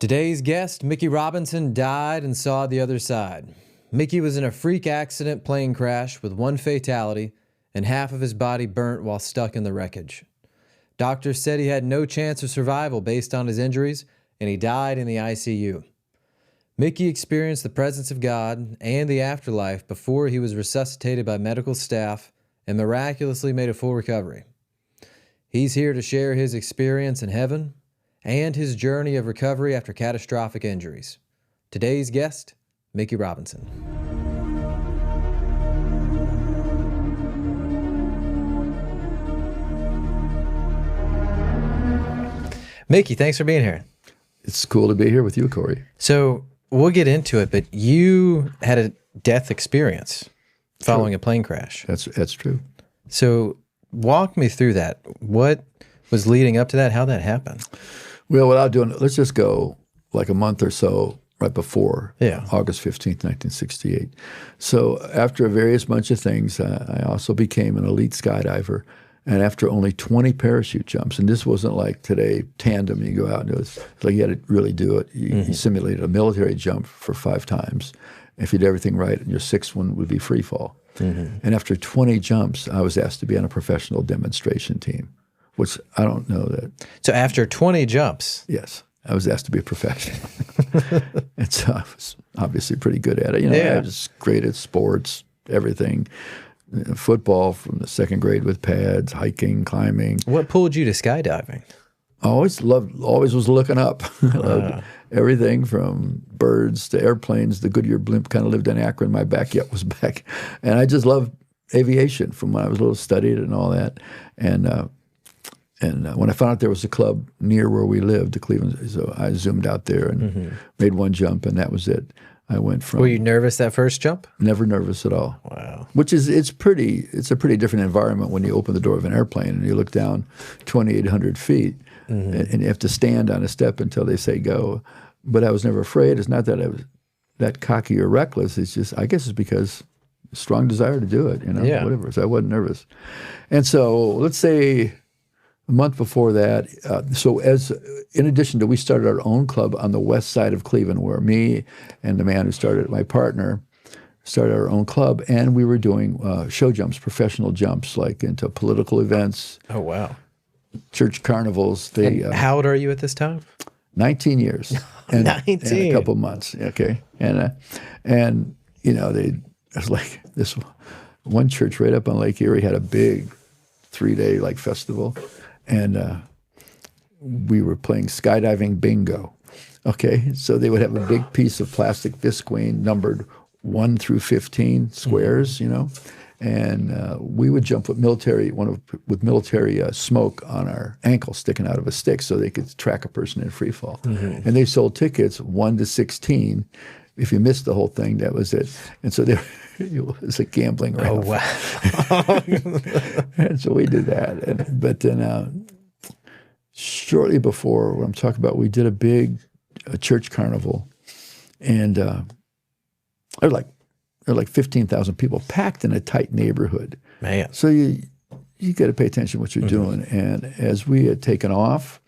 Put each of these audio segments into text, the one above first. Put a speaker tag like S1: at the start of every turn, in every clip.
S1: Today's guest, Mickey Robinson, died and saw the other side. Mickey was in a freak accident plane crash with one fatality and half of his body burnt while stuck in the wreckage. Doctors said he had no chance of survival based on his injuries, and he died in the ICU. Mickey experienced the presence of God and the afterlife before he was resuscitated by medical staff and miraculously made a full recovery. He's here to share his experience in heaven and his journey of recovery after catastrophic injuries. Today's guest, Mickey Robinson. Mickey, thanks for being here.
S2: It's cool to be here with you, Corey.
S1: So we'll get into it, but you had a death experience following a plane crash.
S2: That's true.
S1: So walk me through that. What was leading up to that? How'd that happen?
S2: Well, without doing it, let's just go like a month or so right before August 15th, 1968. So after a various bunch of things, I also became an elite skydiver. And after only 20 parachute jumps, and this wasn't like today, tandem, you go out and it's like you had to really do it. You simulated a military jump for 5 times. If you did everything right, and your 6th one would be free fall. And after 20 jumps, I was asked to be on a professional demonstration team, which I don't know that.
S1: So after 20 jumps?
S2: Yes, I was asked to be a professional. And so I was obviously pretty good at it. You know, I was great at sports, everything. Football from the 2nd grade with pads, hiking, climbing.
S1: What pulled you to skydiving?
S2: I always was looking up. I loved everything from birds to airplanes. The Goodyear blimp kind of lived in Akron. My backyard was back. And I just loved aviation from when I was little, studied and all that. And when I found out there was a club near where we lived, the Cleveland, so I zoomed out there and made one jump, and that was it. I went from.
S1: Were you nervous that first jump?
S2: Never nervous at all.
S1: Wow.
S2: Which is it's a pretty different environment when you open the door of an airplane and you look down 2,800 feet and you have to stand on a step until they say go. But I was never afraid. It's not that I was that cocky or reckless. It's just I guess it's because strong desire to do it. You know, whatever. So I wasn't nervous. And so let's say a month before that, in addition to, we started our own club on the west side of Cleveland, where me and the man who started it, my partner, started our own club, and we were doing show jumps, professional jumps, like into political events.
S1: Oh, wow.
S2: Church carnivals.
S1: How old are you at this time?
S2: 19 years. And,
S1: 19.
S2: And a couple months, okay. And you know, it was like this one church right up on Lake Erie had a big 3-day like festival. And we were playing skydiving bingo, okay? So they would have a big piece of plastic visqueen numbered 1 through 15 squares, you know, and we would jump with military smoke on our ankle sticking out of a stick so they could track a person in free fall. And they sold tickets 1 to 16. If you missed the whole thing, that was it. And so it was a gambling raffle.
S1: Oh, wow.
S2: And so we did that. But then shortly before, what I'm talking about, we did a big church carnival. And there were like 15,000 people packed in a tight neighborhood.
S1: Man.
S2: So you got to pay attention to what you're doing. And as we had taken off,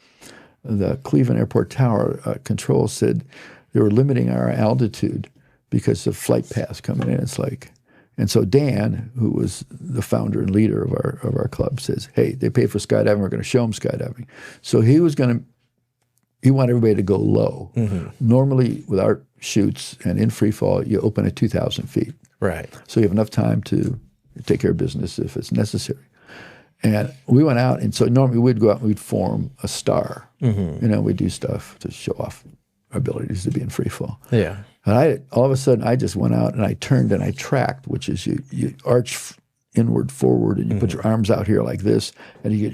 S2: the Cleveland Airport Tower control said they were limiting our altitude because of flight paths coming in. It's like, and so Dan, who was the founder and leader of our club, says, "Hey, they pay for skydiving. We're going to show them skydiving." So he wanted everybody to go low. Normally, with our chutes and in free fall, you open at 2,000 feet.
S1: Right.
S2: So you have enough time to take care of business if it's necessary. And we went out, and so normally we'd go out and we'd form a star. You know, we'd do stuff to show off our abilities to be in free fall.
S1: Yeah.
S2: And all of a sudden, I just went out and I turned and I tracked, which is you arch inward, forward, and you put your arms out here like this, and you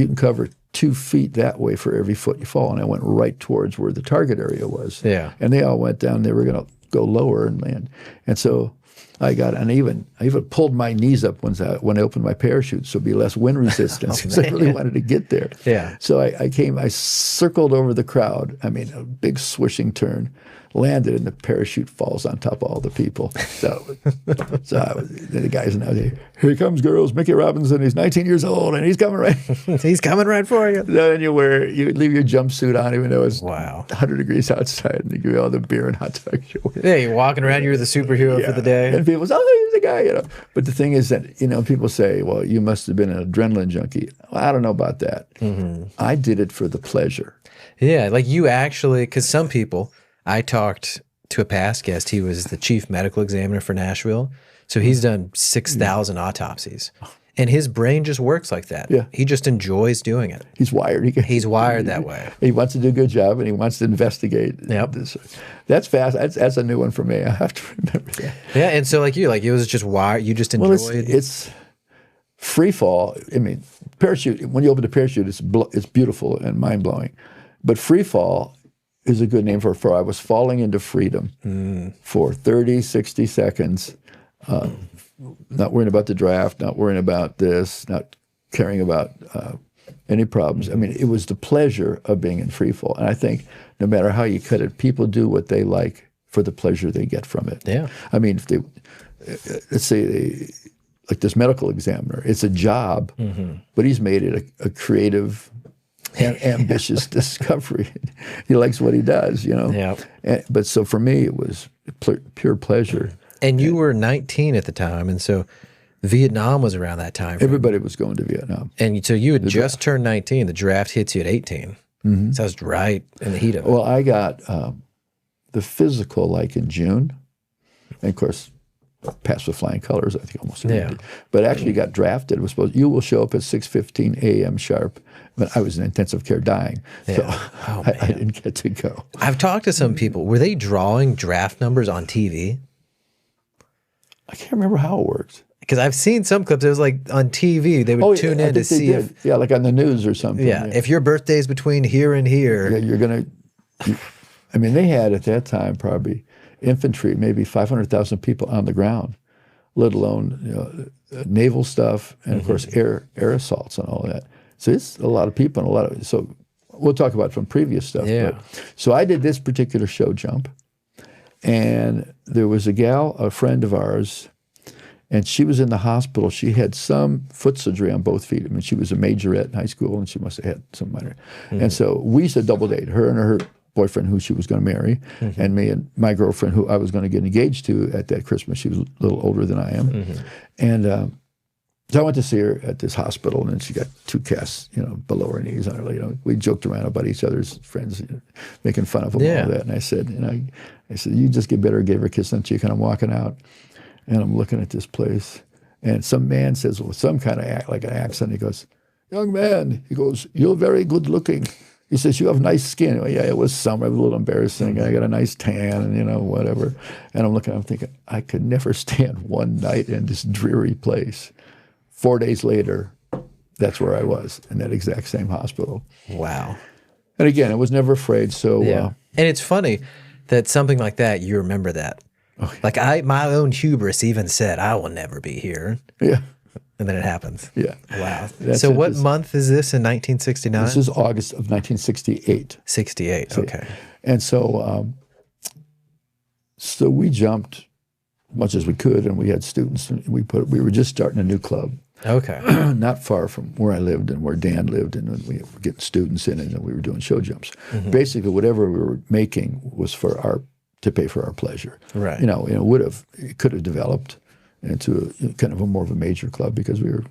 S2: can cover 2 feet that way for every foot you fall. And I went right towards where the target area was.
S1: Yeah.
S2: And they all went down. They were going to go lower and land. And so I even pulled my knees up when I opened my parachute, so it'd be less wind resistance, because I really wanted to get there.
S1: Yeah.
S2: So I circled over the crowd. I mean, a big swishing turn, landed, and the parachute falls on top of all the people. So the guys now, here he comes, girls, Mickey Robinson. He's 19 years old, and he's coming right.
S1: He's coming right for you.
S2: Then you leave your jumpsuit on, even though it's
S1: Wow.
S2: 100 degrees outside, and you give you all the beer and hot dogs.
S1: Yeah, you're walking around, you're the superhero for the day.
S2: And people say, oh, he's the guy, you know. But the thing is that, you know, people say, well, you must have been an adrenaline junkie. Well, I don't know about that. I did it for the pleasure.
S1: Yeah, like you actually, because some people, I talked to a past guest, he was the chief medical examiner for Nashville. So he's done 6,000 autopsies. And his brain just works like that.
S2: Yeah.
S1: He just enjoys doing it.
S2: He's wired.
S1: He's wired that way.
S2: He wants to do a good job, and he wants to investigate.
S1: Yep.
S2: That's fast. That's a new one for me. I have to remember that.
S1: Yeah, and so like it was just wired. You just enjoyed.
S2: Well, it's free fall. I mean, parachute. When you open the parachute, it's beautiful and mind blowing. But free fall is a good name for I was falling into freedom for 30, 60 seconds. Not worrying about the draft, not worrying about this, not caring about any problems. I mean, it was the pleasure of being in free fall. And I think no matter how you cut it, people do what they like for the pleasure they get from it.
S1: Yeah.
S2: I mean, if let's say like this medical examiner, it's a job, but he's made it a creative and ambitious discovery. He likes what he does, you know.
S1: Yeah.
S2: But so for me, it was pure pleasure.
S1: And you were 19 at the time, and so Vietnam was around that time.
S2: Everybody was going to Vietnam.
S1: And so you had just turned 19. The draft hits you at 18. So I was right in the heat of it.
S2: Well, I got the physical like in June. And of course, passed with flying colors, I think almost everybody. But actually got drafted. It was supposed, you will show up at 6:15 a.m. sharp. But I was in intensive care dying, so I didn't get to go.
S1: I've talked to some people. Were they drawing draft numbers on TV?
S2: I can't remember how it worked.
S1: Because I've seen some clips. It was like on TV. They would tune in to see if,
S2: like on the news or something.
S1: Yeah, if your birthday's between here and here.
S2: Yeah, you're gonna. I mean, they had at that time probably infantry, maybe 500,000 people on the ground, let alone naval stuff, and of course air assaults and all that. So it's a lot of people and a lot of. So we'll talk about from previous stuff.
S1: Yeah.
S2: So I did this particular show jump. And there was a friend of ours, and she was in the hospital. She had some foot surgery on both feet. I mean, she was a majorette in high school, and she must have had some minor. And so we used to double date, her and her boyfriend, who she was going to marry, and me and my girlfriend, who I was going to get engaged to at that Christmas. She was a little older than I am. And so I went to see her at this hospital, and she got 2 casts, below her knees. And we joked around about each other's friends, making fun of them and all that. And I said, you just get better, gave her a kiss on the cheek, and I'm walking out, and I'm looking at this place, and some man says with some kind of like an accent, he goes, "Young man," he goes, "you're very good looking." He says, "You have nice skin." Well, yeah, it was summer, it was a little embarrassing. I got a nice tan, and whatever. And I'm thinking, I could never stand one night in this dreary place. 4 days later, that's where I was, in that exact same hospital.
S1: Wow.
S2: And again, I was never afraid. So,
S1: and it's funny that something like that, you remember that. Oh, yeah. Like my own hubris even said, I will never be here.
S2: Yeah.
S1: And then it happens.
S2: Yeah.
S1: Wow. So what month is this in 1969?
S2: This is August of 1968.
S1: 68, okay.
S2: And so, so we jumped much as we could, and we had students. And we were just starting a new club.
S1: Okay.
S2: Not far from where I lived and where Dan lived, and we were getting students in, and we were doing show jumps. Basically, whatever we were making was to pay for our pleasure.
S1: Right.
S2: It could have developed into kind of more of a major club, because we were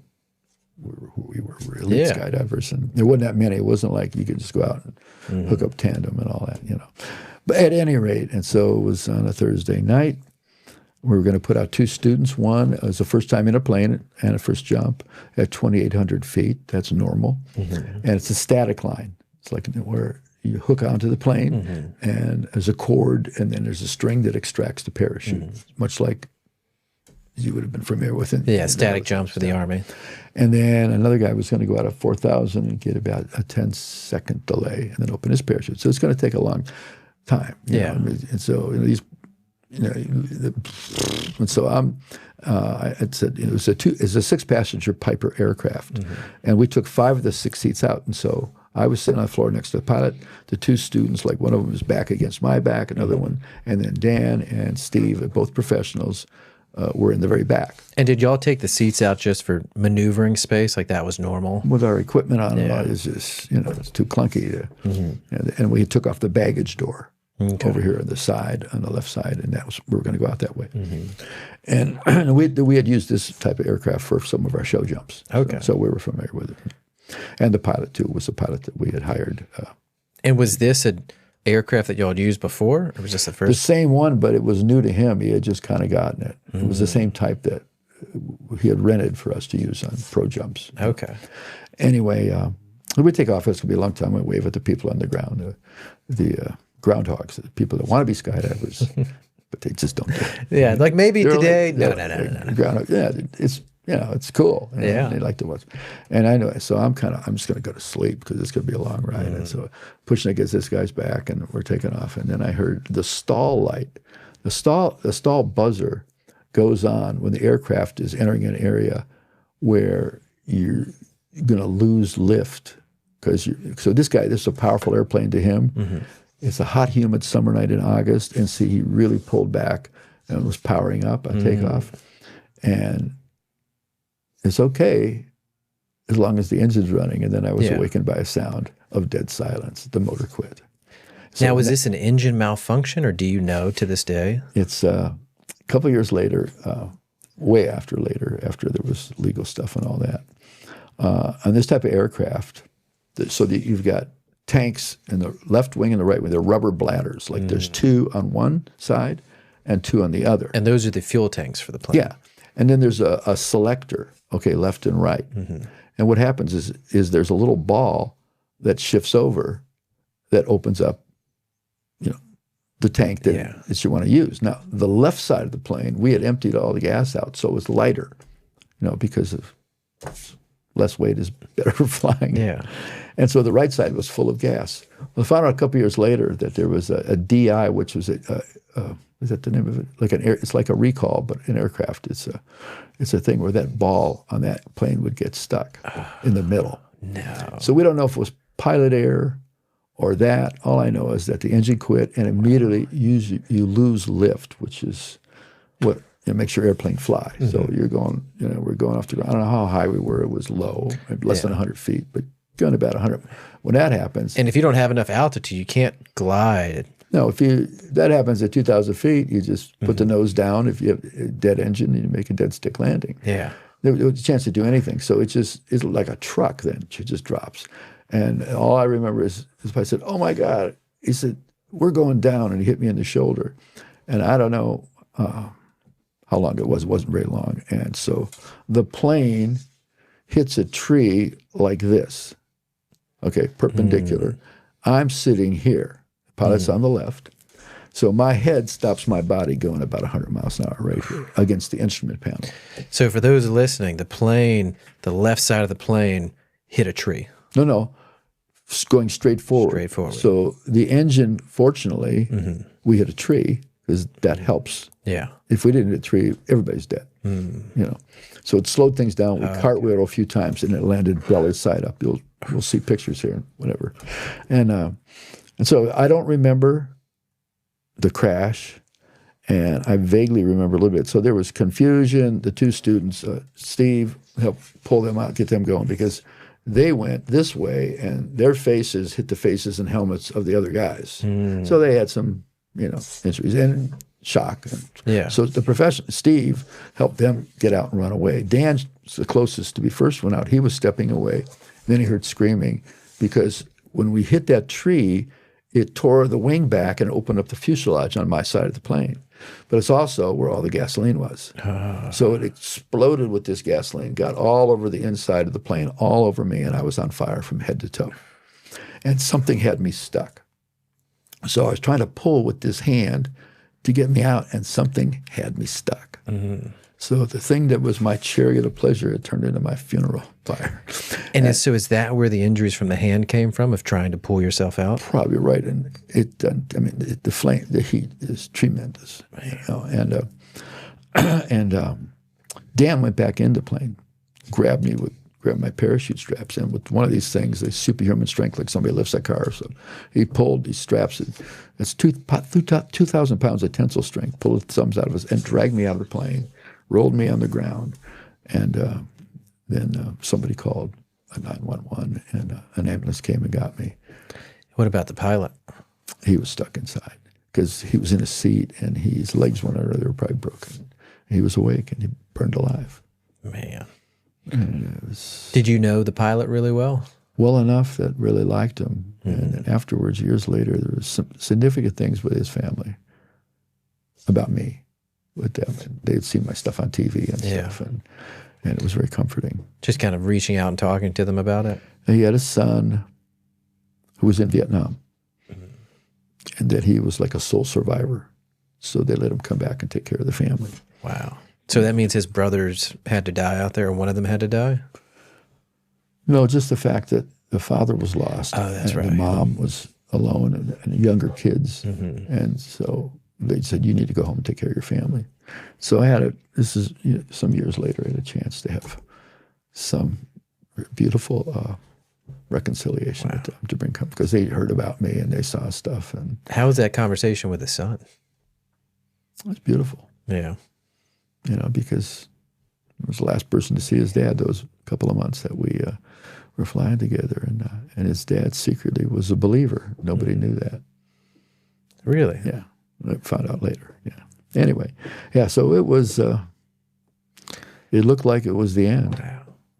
S2: elite skydivers, and there wasn't that many. It wasn't like you could just go out and hook up tandem and all that, But at any rate, and so it was on a Thursday night. We were going to put out 2 students. One was the first time in a plane and a first jump at 2,800 feet. That's normal. And it's a static line. It's like where you hook onto the plane, and there's a cord, and then there's a string that extracts the parachute, much like you would have been familiar with it.
S1: Yeah, static jumps for the Army.
S2: And then another guy was going to go out at 4,000 and get about a 10-second delay and then open his parachute. So it's going to take a long time. You know? And so these and so I said it was a 6-passenger Piper aircraft, and we took 5 of the 6 seats out, and so I was sitting on the floor next to the pilot. The 2 students, like one of them was back against my back, another one, and then Dan and Steve, both professionals, were in the very back.
S1: And did y'all take the seats out just for maneuvering space, like that was normal?
S2: With our equipment on, it's just it's too clunky. And we took off the baggage door over here on the side, on the left side, and we were going to go out that way. And we had used this type of aircraft for some of our show jumps.
S1: Okay.
S2: So we were familiar with it. And the pilot, too, was the pilot that we had hired.
S1: And was this an aircraft that y'all had used before, or was this the first?
S2: The same one, but it was new to him. He had just kind of gotten it. It was the same type that he had rented for us to use on pro jumps.
S1: Okay.
S2: Anyway, we take off. It's going to be a long time. We wave at the people on the ground, the groundhogs, the people that want to be skydivers, but they just don't do it.
S1: Yeah, like maybe today. No.
S2: Groundhog, it's it's cool. They like to watch. And I know, so I'm just going to go to sleep because it's going to be a long ride. And so pushing against this guy's back, and we're taking off. And then I heard the stall light. The stall buzzer goes on when the aircraft is entering an area where you're going to lose lift. So this is a powerful airplane to him. It's a hot, humid summer night in August, and he really pulled back and was powering up on takeoff. And it's okay as long as the engine's running. And then I was awakened by a sound of dead silence. The motor quit. So
S1: now, was this an engine malfunction, or do you know to this day?
S2: It's a couple of years later, way after there was legal stuff and all that. On this type of aircraft, so that you've got tanks in the left wing and the right wing. They're rubber bladders. Like there's 2 on one side and 2 on the other.
S1: And those are the fuel tanks for the plane.
S2: Yeah. And then there's a selector, left and right. And what happens is there's a little ball that shifts over that opens up, the tank that you want to use. Now, the left side of the plane, we had emptied all the gas out, so it was lighter, because of less weight is better for flying.
S1: Yeah.
S2: And so the right side was full of gas. Well, I found out a couple of years later that there was a DI, which was is that the name of it? It's like a recall, but in aircraft, it's a thing where that ball on that plane would get stuck in the middle.
S1: No.
S2: So we don't know if it was pilot error or that. All I know is that the engine quit, and immediately you lose lift, which is what makes your airplane fly. So you're going, we're going off the ground. I don't know how high we were. It was low, less than 100 feet, but going about 100. When that happens,
S1: and if you don't have enough altitude, you can't glide.
S2: No, that happens at 2,000 feet, you just put the nose down. If you have a dead engine, you make a dead stick landing.
S1: Yeah.
S2: There was a chance to do anything. So it's like a truck then. It just drops. And all I remember is I said, "Oh my God." He said, "We're going down." And he hit me in the shoulder. And I don't know how long it was. It wasn't very long. And so the plane hits a tree like this. Perpendicular. I'm sitting here. Pilot's on the left. So my head stops my body going about 100 miles an hour right here against the instrument panel.
S1: So for those listening, the left side of the plane hit a tree.
S2: No. It's going straight forward.
S1: Straight forward.
S2: So the engine, fortunately, we hit a tree because that helps.
S1: Yeah.
S2: If we didn't hit a tree, everybody's dead. So it slowed things down. We cartwheeled a few times, and it landed belly side up. We'll see pictures here, whatever. And so I don't remember the crash, and I vaguely remember a little bit. So there was confusion. The 2 students, Steve helped pull them out, get them going, because they went this way, and their faces hit the faces and helmets of the other guys. So they had some, injuries and shock. So the professional, Steve, helped them get out and run away. Dan's the closest to be first one out. He was stepping away. Then he heard screaming because when we hit that tree, it tore the wing back and opened up the fuselage on my side of the plane. But it's also where all the gasoline was. So it exploded with this gasoline, got all over the inside of the plane, all over me, and I was on fire from head to toe. And something had me stuck. So I was trying to pull with this hand to get me out, and something had me stuck. So the thing that was my chariot of pleasure, it turned into my funeral pyre.
S1: And so is that where the injuries from the hand came from, of trying to pull yourself out?
S2: Probably right. And the flame, the heat is tremendous. You know? And Dan went back into plane, grabbed my parachute straps, and with one of these things, the superhuman strength, like somebody lifts a car. So he pulled these straps. It's 2,000 pounds of tensile strength. Pulled the thumbs out of us and dragged me out of the plane, rolled me on the ground, and then somebody called a 911, and an ambulance came and got me.
S1: What about the pilot?
S2: He was stuck inside because he was in a seat, and his legs went under. They were probably broken. He was awake, and he burned alive.
S1: Man.
S2: And
S1: Did you know the pilot really well?
S2: Well enough that really liked him. Mm-hmm. And then afterwards, years later, there was some significant things with his family about me with them. And they'd seen my stuff on TV and stuff, and it was very comforting.
S1: Just kind of reaching out and talking to them about it?
S2: And he had a son who was in Vietnam, and that he was like a sole survivor. So they let him come back and take care of the family.
S1: Wow. So that means his brothers had to die out there, or one of them had to die?
S2: No, just the fact that the father was lost.
S1: Oh, that's
S2: and
S1: right.
S2: The mom was alone and younger kids. Mm-hmm. And so they said, you need to go home and take care of your family. So this is some years later, I had a chance to have some beautiful reconciliation with them to bring comfort, because they heard about me and they saw stuff. And
S1: how was that conversation with his son?
S2: It was beautiful.
S1: Yeah.
S2: Because I was the last person to see his dad those couple of months that we were flying together, and his dad secretly was a believer. Nobody knew that.
S1: Really?
S2: Yeah, I found out later. Yeah. Anyway, so it was. It looked like it was the end,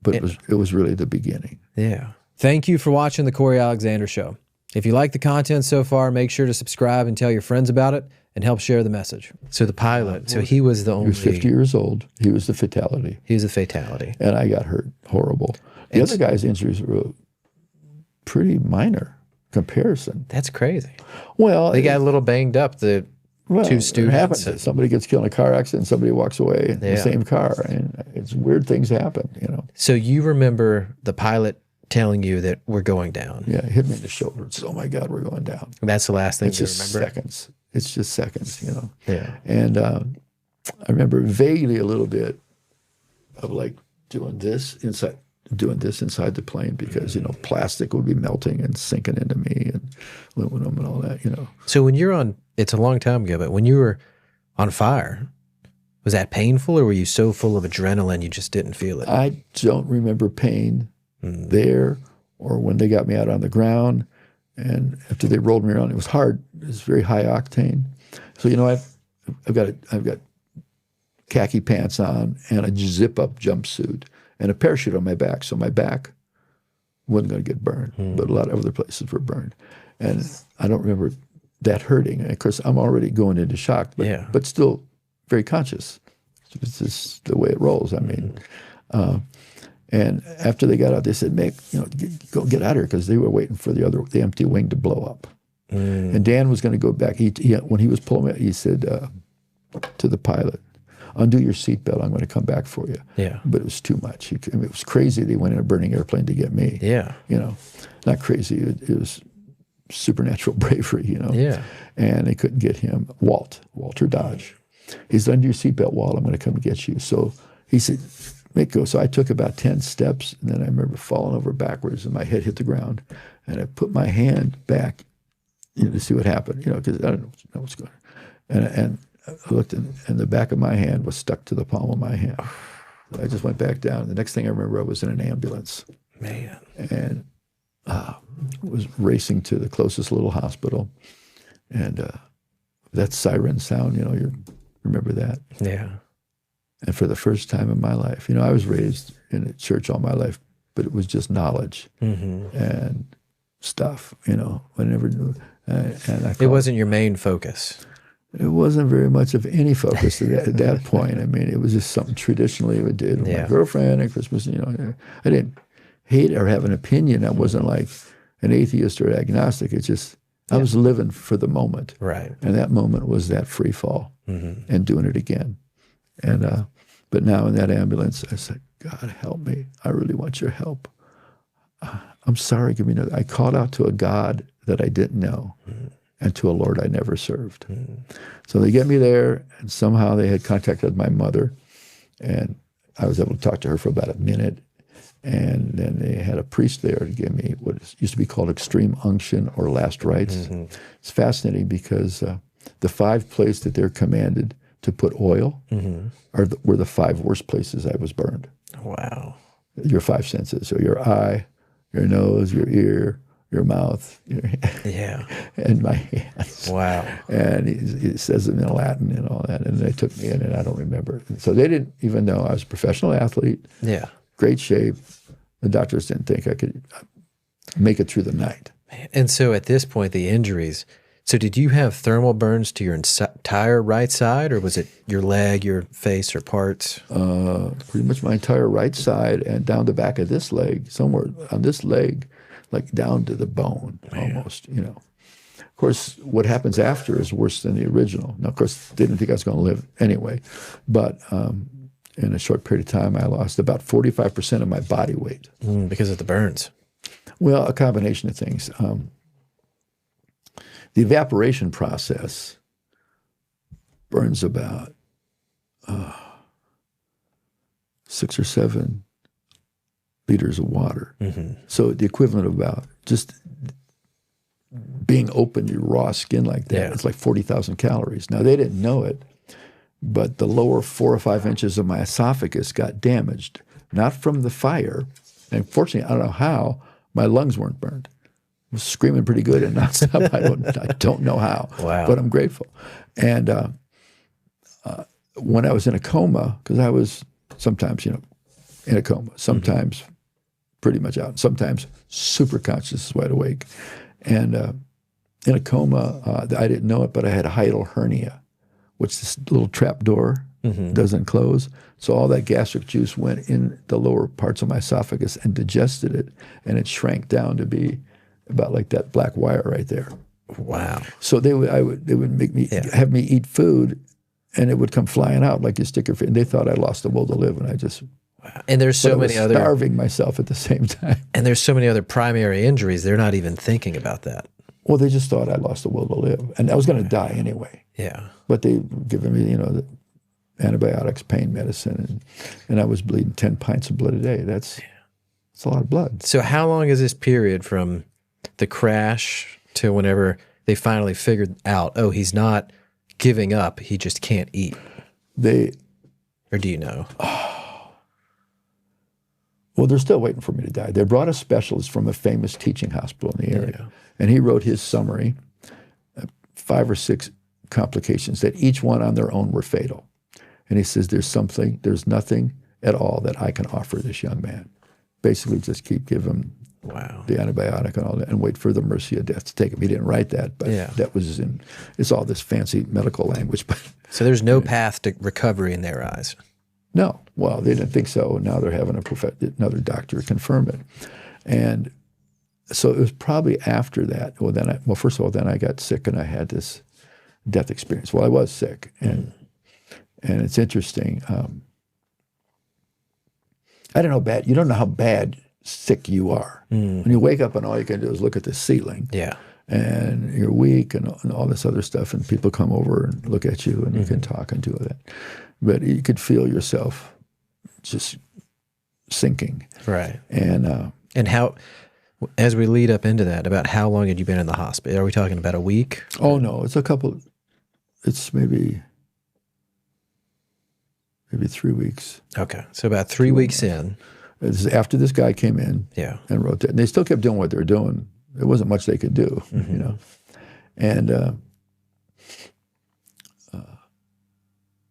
S2: but it was really the beginning.
S1: Yeah. Thank you for watching the Corey Alexander Show. If you like the content so far, make sure to subscribe and tell your friends about it, and help share the message. So the pilot, he was the only...
S2: He was 50 years old. He was the fatality.
S1: He was a fatality.
S2: And I got hurt horrible. The other guy's injuries were pretty minor comparison.
S1: That's crazy.
S2: Well...
S1: They got a little banged up, the two students.
S2: It happens. Somebody gets killed in a car accident, somebody walks away in the same car. And it's weird things happen,
S1: So you remember the pilot telling you that we're going down?
S2: Yeah, it hit me in the shoulder. It's, oh my God, we're going down.
S1: That's the last thing you remember?
S2: Seconds. It's just seconds,
S1: Yeah.
S2: And I remember vaguely a little bit of like doing this inside the plane, because, plastic would be melting and sinking into me, and aluminum and all that,
S1: So when you're on, it's a long time ago, but when you were on fire, was that painful, or were you so full of adrenaline you just didn't feel it?
S2: I don't remember pain there, or when they got me out on the ground. And after they rolled me around, it was hard. It was very high octane. So I've got khaki pants on and a zip up jumpsuit and a parachute on my back. So my back wasn't going to get burned, but a lot of other places were burned. And I don't remember that hurting. And of course, I'm already going into shock, but still very conscious. It's just the way it rolls. I mean. And after they got out, they said, Mick, go get out of here, because they were waiting for the empty wing to blow up. And Dan was going to go back. When he was pulling it, he said to the pilot, undo your seatbelt, I'm going to come back for you.
S1: Yeah.
S2: But it was too much. It was crazy they went in a burning airplane to get me.
S1: Yeah.
S2: Not crazy. It was supernatural bravery,
S1: Yeah.
S2: And they couldn't get him. Walter Dodge. He said, undo your seatbelt, Walt, I'm going to come and get you. So he said, Mick, go. So I took about 10 steps, and then I remember falling over backwards, and my head hit the ground, and I put my hand back, to see what happened, because I don't know what's going on. And I looked, and the back of my hand was stuck to the palm of my hand. So I just went back down. The next thing I remember, I was in an ambulance.
S1: Man.
S2: And was racing to the closest little hospital, and that siren sound, you remember that?
S1: Yeah.
S2: And for the first time in my life, I was raised in a church all my life, but it was just knowledge and stuff, I never knew. And
S1: it wasn't your main focus.
S2: It wasn't very much of any focus at that point. I mean, it was just something traditionally we did with my girlfriend at Christmas. I didn't hate or have an opinion. I wasn't like an atheist or agnostic. It's just I was living for the moment.
S1: Right.
S2: And that moment was that free fall and doing it again. And But now in that ambulance, I said, God, help me. I really want your help. I'm sorry, give me another. I called out to a God that I didn't know and to a Lord I never served. So they get me there, and somehow they had contacted my mother, and I was able to talk to her for about a minute. And then they had a priest there to give me what used to be called extreme unction or last rites. It's fascinating because the 5 places that they're commanded to put oil were the 5 worst places I was burned.
S1: Wow.
S2: Your 5 senses, so your eye, your nose, your ear, your mouth, and my hands.
S1: Wow.
S2: And he says them in Latin and all that. And they took me in, and I don't remember. So they didn't even know I was a professional athlete.
S1: Yeah.
S2: Great shape. The doctors didn't think I could make it through the night.
S1: And so at this point, the injuries, so did you have thermal burns to your entire right side, or was it your leg, your face, or parts?
S2: Pretty much my entire right side and down the back of this leg, somewhere on this leg, like down to the bone almost, you know. Of course, what happens after is worse than the original. Now, of course, didn't think I was going to live anyway, but in a short period of time, I lost about 45% of my body weight.
S1: Because of the burns.
S2: Well, a combination of things. The evaporation process burns about 6 or 7 liters of water. So the equivalent of about just being open, your raw skin like that, it's like 40,000 calories. Now, they didn't know it, but the lower 4 or 5 inches of my esophagus got damaged, not from the fire. And fortunately, I don't know how, my lungs weren't burned. I was screaming pretty good and nonstop. I don't know how, but I'm grateful. And when I was in a coma, because I was sometimes, in a coma, sometimes pretty much out, sometimes super conscious, wide awake. And in a coma, I didn't know it, but I had a hiatal hernia, which this little trap door doesn't close. So all that gastric juice went in the lower parts of my esophagus and digested it, and it shrank down to be about like that black wire right there.
S1: Wow.
S2: So they would make me have me eat food, and it would come flying out like you stick your finger. And they thought I lost the will to live, and I just
S1: and there's so many other
S2: starving myself at the same time.
S1: And there's so many other primary injuries. They're not even thinking about that.
S2: Well, they just thought I lost the will to live, and I was going to die anyway.
S1: Yeah.
S2: But they given me, the antibiotics, pain medicine, and I was bleeding 10 pints of blood a day. That's a lot of blood.
S1: So how long is this period from the crash to whenever they finally figured out, oh, he's not giving up, he just can't eat? Or do you know?
S2: Well, they're still waiting for me to die. They brought a specialist from a famous teaching hospital in the area, and he wrote his summary, 5 or 6 complications that each one on their own were fatal. And he says, there's nothing at all that I can offer this young man. Basically, just keep giving him the antibiotic and all that, and wait for the mercy of death to take him. He didn't write that, but that was it's all this fancy medical language. But
S1: so there's no path to recovery in their eyes.
S2: No. Well, they didn't think so. Now they're having another doctor confirm it. And so it was probably after that. Well, first of all, then I got sick and I had this death experience. Well, I was sick. And it's interesting. I don't know you don't know how bad sick you are. When you wake up and all you can do is look at the ceiling. Yeah. And you're weak and all this other stuff, and people come over and look at you, and you can talk and do that. But you could feel yourself just sinking. Right.
S1: And how, as we lead up into that, about how long had you been in the hospital? Are we talking about a week?
S2: Oh, no. It's maybe 3 weeks.
S1: Okay. So about 3 weeks in.
S2: This is after this guy came in and wrote that. And they still kept doing what they were doing. There wasn't much they could do, And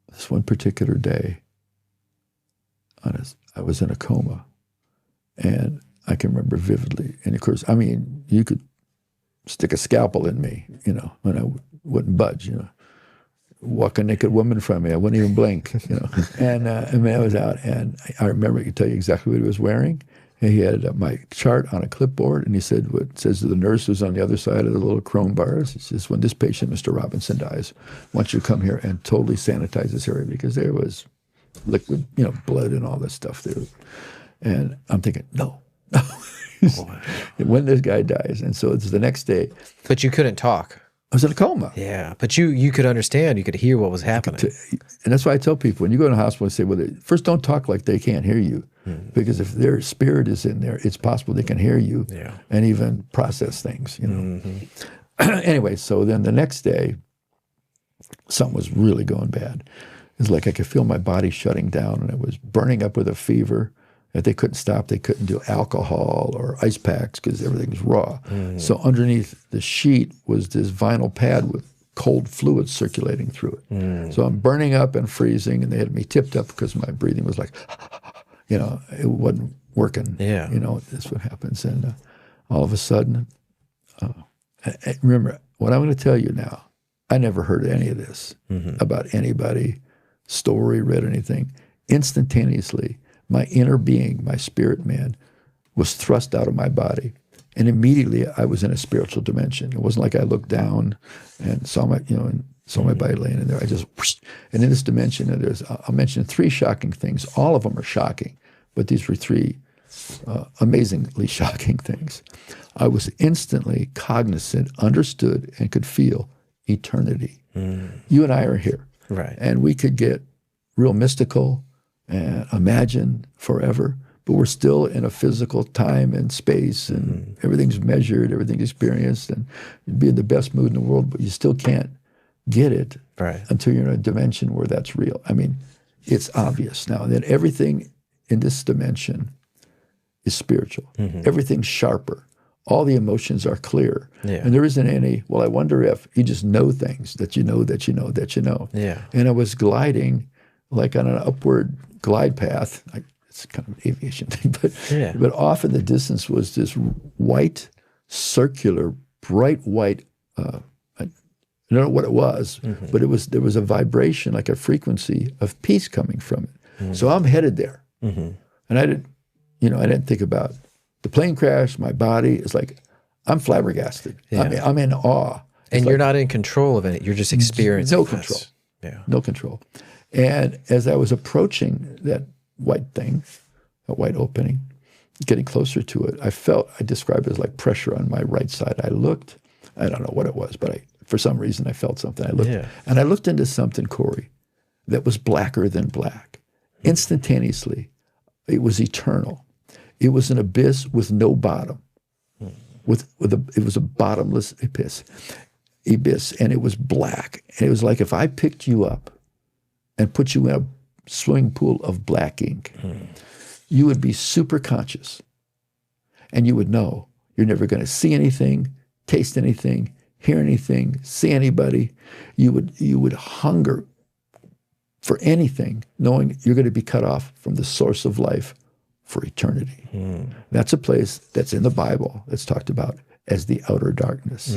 S2: this one particular day, I was in a coma, and I can remember vividly. And of course, I mean, you could stick a scalpel in me, and I wouldn't budge, Walk a naked woman from me, I wouldn't even blink, And I was out, and I remember, I could tell you exactly what he was wearing. And he had my chart on a clipboard, and he said, what says to the nurse who's on the other side of the little chrome bars, he says, when this patient, Mr. Robinson, dies, I want you to come here and totally sanitize this area, because there was liquid, blood and all this stuff there. And I'm thinking, no. When this guy dies. And so it's the next day.
S1: But you couldn't talk.
S2: I was in a coma.
S1: Yeah, but you could understand. You could hear what was happening.
S2: And that's why I tell people, when you go to a hospital, I say, well, first don't talk like they can't hear you. Because if their spirit is in there, it's possible they can hear you and even process things, Anyway, so then the next day, something was really going bad. It was like I could feel my body shutting down, and it was burning up with a fever that they couldn't stop. They couldn't do alcohol or ice packs because everything was raw. So underneath the sheet was this vinyl pad with cold fluid circulating through it. So I'm burning up and freezing, and they had me tipped up because my breathing was like, it wasn't working.
S1: Yeah.
S2: That's what happens. And all of a sudden, remember, what I'm going to tell you now, I never heard any of this about anybody, story, read anything. Instantaneously, my inner being, my spirit man, was thrust out of my body. And immediately I was in a spiritual dimension. It wasn't like I looked down and saw my, my body laying in there. I just, whoosh, and in this dimension, I'll mention 3 shocking things. All of them are shocking, but these were 3 amazingly shocking things. I was instantly cognizant, understood, and could feel eternity. You and I are here.
S1: Right.
S2: And we could get real mystical and imagine forever, but we're still in a physical time and space, and everything's measured, everything's experienced, and you'd be in the best mood in the world, but you still can't get it until you're in a dimension where that's real. I mean, it's obvious now that everything in this dimension is spiritual. Everything's sharper. All the emotions are clear. And there isn't any, well, I wonder if you just know things that you know that you know that you know. And I was gliding like on an upward glide path. It's kind of an aviation thing, but off in the distance was this white, circular, bright white, I don't know what it was, but there was a vibration, like a frequency of peace coming from it. So I'm headed there. And I didn't think about the plane crash, my body is like, I'm flabbergasted. I'm in awe.
S1: And you're not in control of it. You're just experiencing
S2: no control. No control. And as I was approaching that white thing, that white opening, getting closer to it, I described it as like pressure on my right side. I looked, I don't know what it was, but for some reason I felt something. I looked, and I looked into something, Corey, that was blacker than black. Instantaneously, it was eternal. It was an abyss with no bottom. It was a bottomless abyss, and it was black. And it was like if I picked you up and put you in a swimming pool of black ink, you would be super conscious, and you would know you're never going to see anything, taste anything, hear anything, see anybody. You would hunger for anything, knowing you're going to be cut off from the source of life for eternity. That's a place that's in the Bible that's talked about as the outer darkness.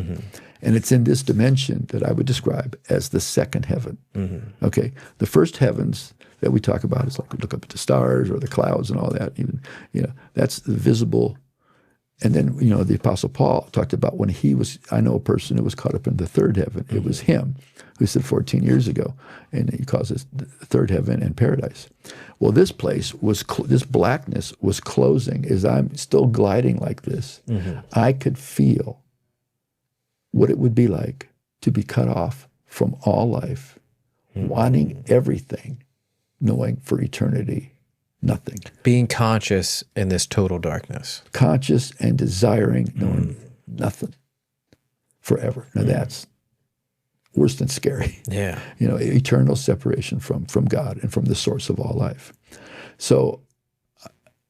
S2: And it's in this dimension that I would describe as the second heaven. Okay, the first heavens that we talk about is like we look up at the stars or the clouds and all that. Even that's the visible. And then the Apostle Paul talked about when I know a person who was caught up in the third heaven. It was him who said 14 years ago, and he calls it the third heaven and paradise. Well, this place this blackness was closing. As I'm still gliding like this, I could feel what it would be like to be cut off from all life, wanting everything, knowing for eternity nothing.
S1: Being conscious in this total darkness.
S2: Conscious and desiring, knowing nothing forever. Now that's worse than scary.
S1: Yeah.
S2: Eternal separation from God and from the source of all life. So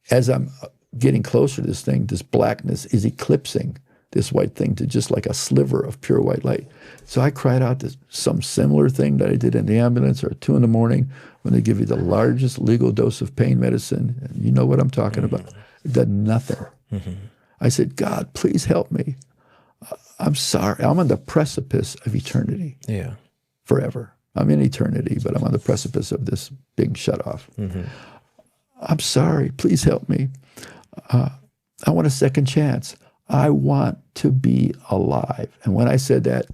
S2: as I'm getting closer to this thing, this blackness is eclipsing this white thing to just like a sliver of pure white light. So I cried out to some similar thing that I did in the ambulance or 2 a.m. when they give you the largest legal dose of pain medicine. And you know what I'm talking about. It did nothing. I said, God, please help me. I'm sorry. I'm on the precipice of eternity.
S1: Yeah.
S2: Forever. I'm in eternity, but I'm on the precipice of this being shut off. I'm sorry. Please help me. I want a second chance. I want to be alive. And when I said that,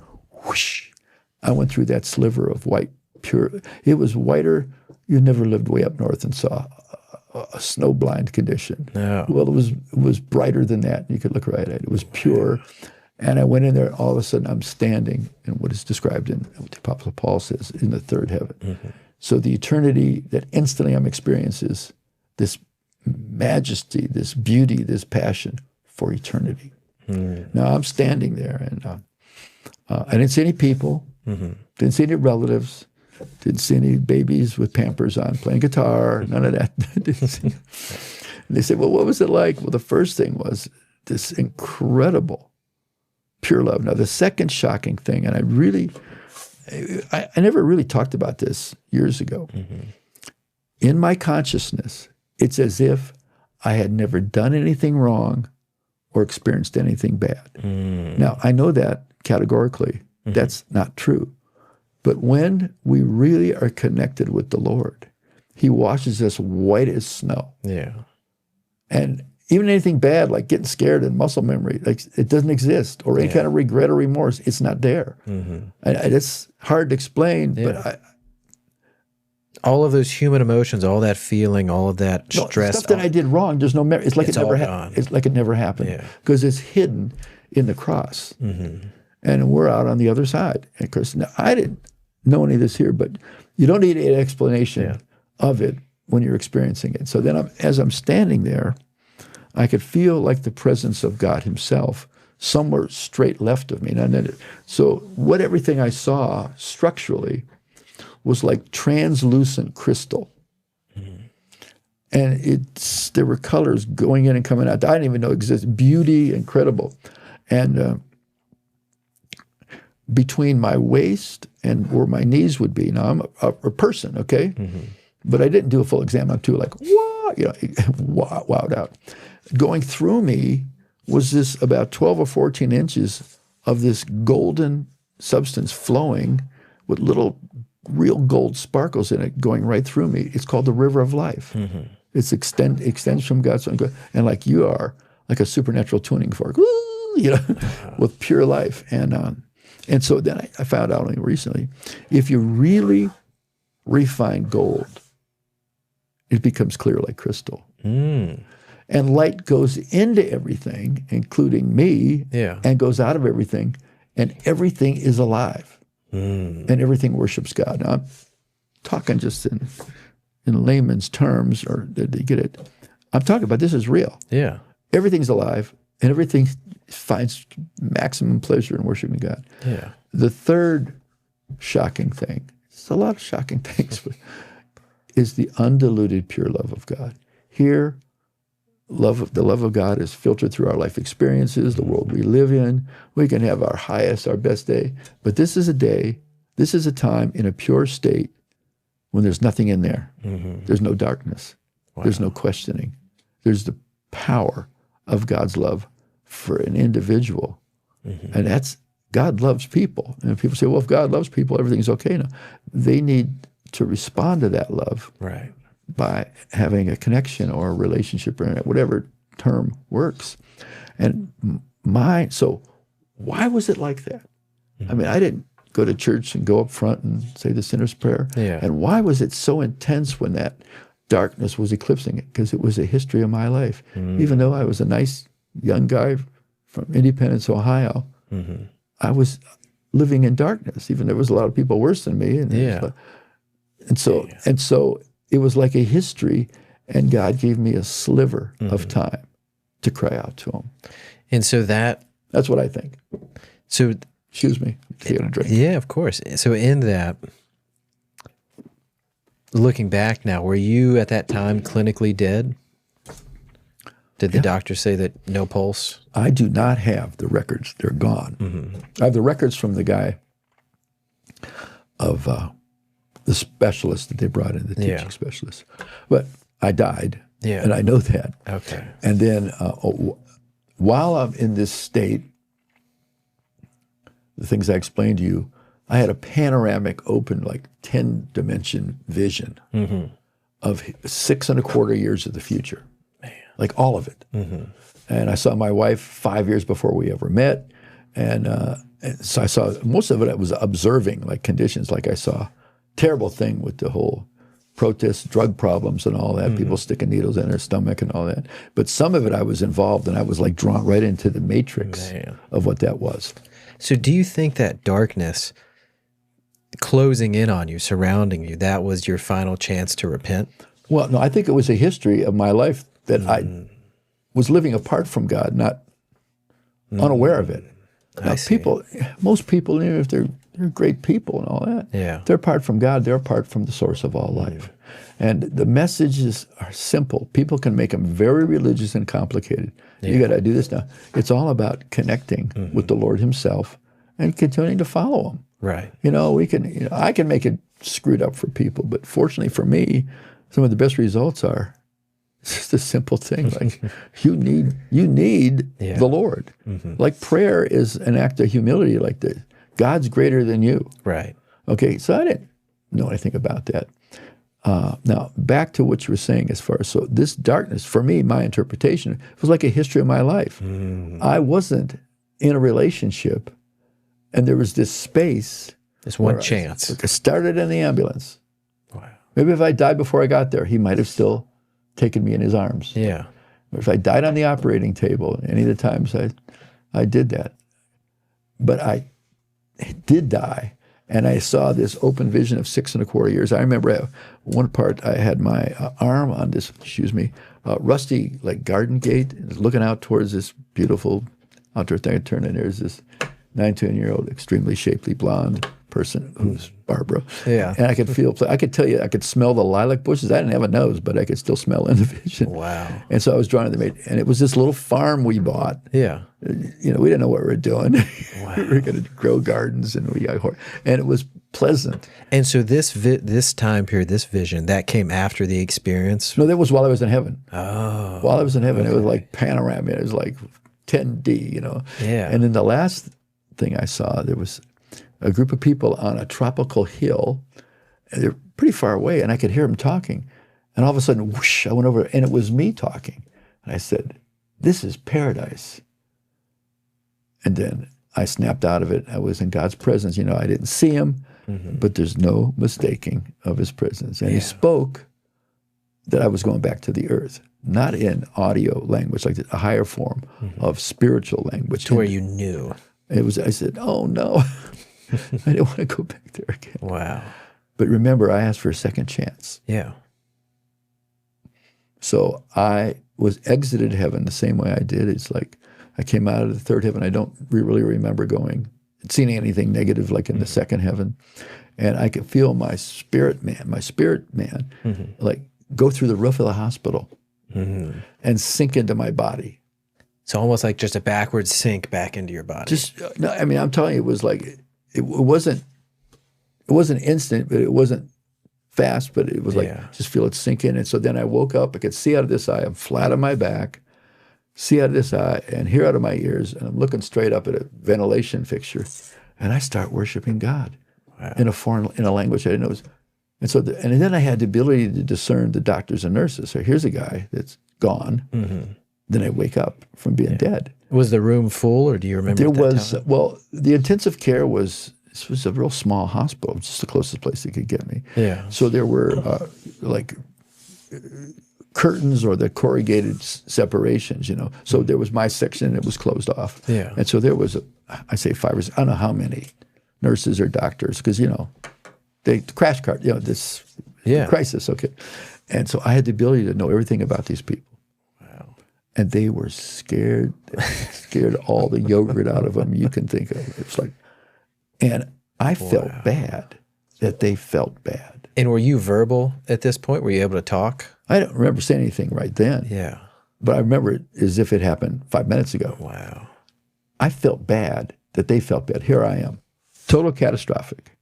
S2: whoosh, I went through that sliver of white, pure. It was whiter. You never lived way up north and saw a snowblind condition.
S1: No.
S2: Well, it was brighter than that. You could look right at it. It was pure. And I went in there, all of a sudden I'm standing in what is described in what the Apostle Paul says, in the third heaven. Mm-hmm. So the eternity that instantly I'm experiencing is this majesty, this beauty, this passion for eternity. Mm. Now I'm standing there, and I didn't see any people, didn't see any relatives, didn't see any babies with Pampers on playing guitar, none of that. And they said, well, what was it like? Well, the first thing was this incredible pure love. Now, the second shocking thing, and I never really talked about this years ago. Mm-hmm. In my consciousness, it's as if I had never done anything wrong or experienced anything bad. Mm. Now, I know that categorically. Mm-hmm. That's not true. But when we really are connected with the Lord, he washes us white as snow. Yeah. And even anything bad, like getting scared and muscle memory, like it doesn't exist, or any kind of regret or remorse, it's not there. Mm-hmm. And it's hard to explain, but
S1: all of those human emotions, all that feeling, all of that stress.
S2: Stuff that I did wrong, there's no memory. It's like it never happened. It's like it never happened because it's hidden in the cross. Mm-hmm. And we're out on the other side. And of course, now, I didn't know any of this here, but you don't need an explanation of it when you're experiencing it. So then as I'm standing there, I could feel like the presence of God himself somewhere straight left of me. So what everything I saw structurally was like translucent crystal. Mm-hmm. And there were colors going in and coming out. I didn't even know existed. Beauty, incredible. And between my waist and where my knees would be, now I'm a person, okay? Mm-hmm. But I didn't do a full exam. I'm too like, wowed out. Going through me was this about 12 or 14 inches of this golden substance flowing with little real gold sparkles in it going right through me. It's called the river of life. Mm-hmm. It's extends from God's son, and like you are, like a supernatural tuning fork, with pure life. And so then I found out only recently, if you really refine gold, it becomes clear like crystal. Mm. And light goes into everything, including me, and goes out of everything, and everything is alive. Mm. And everything worships God. Now, I'm talking just in layman's terms, or did they get it? I'm talking about this is real. Yeah. Everything's alive, and everything finds maximum pleasure in worshiping God. Yeah. The third shocking thing, it's a lot of shocking things, but is the undiluted pure love of God. Here, the love of God is filtered through our life experiences, the world we live in. We can have our highest, our best day, but this is a time in a pure state when there's nothing in there. Mm-hmm. There's no darkness. Wow. There's no questioning. There's the power of God's love for an individual. Mm-hmm. And that's, God loves people. And people say, well, if God loves people, everything's okay now. They need to respond to that love. Right. By having a connection or a relationship or whatever term works. And so why was it like that? Mm-hmm. I mean, I didn't go to church and go up front and say the sinner's prayer. Yeah. And why was it so intense when that darkness was eclipsing it? Because it was a history of my life. Mm-hmm. Even though I was a nice young guy from Independence, Ohio, mm-hmm. I was living in darkness. Even there was a lot of people worse than me. And so it was like a history, and God gave me a sliver mm-hmm. of time to cry out to him.
S1: And so
S2: that's what I think.
S1: So
S2: excuse me, taking a drink.
S1: Yeah, of course. So in that, looking back now, were you at that time clinically dead? Did the doctor say that no pulse?
S2: I do not have the records. They're gone. Mm-hmm. I have the records from the guy of the specialist that they brought in, the teaching specialist. But I died, and I know that. Okay. And then while I'm in this state, the things I explained to you, I had a panoramic, open, like 10-dimension vision mm-hmm. of 6.25 years of the future. Man. Like all of it. Mm-hmm. And I saw my wife 5 years before we ever met. And so I saw most of it, I was observing like conditions like I saw terrible thing with the whole protest, drug problems and all that, people sticking needles in their stomach and all that. But some of it I was involved in. I was like drawn right into the matrix of what that was.
S1: So do you think that darkness closing in on you, surrounding you, that was your final chance to repent?
S2: Well, no, I think it was a history of my life that I was living apart from God, not unaware of it. Now, most people, even if they're great people and all that, they're apart from God, they're apart from the source of all life. And the messages are simple. People can make them very religious and complicated. You got to do this now. It's all about connecting with the Lord himself and continuing to follow him.
S1: Right.
S2: I can make it screwed up for people, but fortunately for me, some of the best results are just a simple thing. Like you need the Lord. Like prayer is an act of humility. Like God's greater than you.
S1: Right.
S2: Okay. So I didn't know anything about that. Now back to what you were saying as far as, so this darkness, for me, my interpretation, was like a history of my life. I wasn't in a relationship and there was this space.
S1: This one chance.
S2: I started in the ambulance.
S1: Wow.
S2: Maybe if I died before I got there, he might have still taken me in his arms.
S1: Yeah.
S2: Or if I died on the operating table, any of the times I did that. But I did die, and I saw this open vision of 6¼ years. I remember at one part I had my arm on this, rusty like garden gate, looking out towards this beautiful outdoor thing. I turned and there's this 19-year-old, extremely shapely blonde person who's Barbara.
S1: Yeah.
S2: And I could tell you, I could smell the lilac bushes. I didn't have a nose, but I could still smell in the vision.
S1: Wow.
S2: And so I was drawn to the maid. And it was this little farm we bought.
S1: Yeah.
S2: We didn't know what we were doing.
S1: Wow.
S2: We were going to grow gardens, and and it was pleasant.
S1: And so this time period, this vision, that came after the experience?
S2: No, that was while I was in heaven.
S1: Oh.
S2: While I was in heaven, it was like panorama. It was like 10D,
S1: Yeah.
S2: And then the last thing I saw, there was a group of people on a tropical hill, and they're pretty far away, and I could hear them talking. And all of a sudden, whoosh, I went over, and it was me talking. And I said, "This is paradise." And then I snapped out of it. I was in God's presence. I didn't see him, but there's no mistaking of his presence. And he spoke that I was going back to the earth, not in audio language, like a higher form of spiritual language.
S1: To where you knew.
S2: I said, "Oh, no." I didn't want to go back there again.
S1: Wow.
S2: But remember, I asked for a second chance.
S1: Yeah.
S2: So I was exited heaven the same way I did. It's like I came out of the third heaven. I don't really remember seeing anything negative like in the second heaven. And I could feel my spirit man, like go through the roof of the hospital and sink into my body.
S1: It's almost like just a backwards sink back into your body.
S2: I'm telling you, it was like, it wasn't instant, but it wasn't fast, but it was like, just feel it sink in. And so then I woke up, I could see out of this eye, I'm flat on my back, see out of this eye and hear out of my ears, and I'm looking straight up at a ventilation fixture, and I start worshiping God in a language I didn't know. And then I had the ability to discern the doctors and nurses. So here's a guy that's gone. Then I wake up from being dead.
S1: Was the room full, or do you remember?
S2: Well, the intensive care was a real small hospital, just the closest place they could get me.
S1: Yeah.
S2: So there were curtains or the corrugated separations, So there was my section, and it was closed off.
S1: Yeah.
S2: And so there was, I say 5 or 6, I don't know how many nurses or doctors, because, they crash cart, this crisis, okay. And so I had the ability to know everything about these people. And they were scared. They scared all the yogurt out of them you can think of. It was like, and I felt bad that they felt bad.
S1: And were you verbal at this point? Were you able to talk?
S2: I don't remember saying anything right then.
S1: Yeah.
S2: But I remember it as if it happened 5 minutes ago.
S1: Wow.
S2: I felt bad that they felt bad. Here I am, total catastrophic,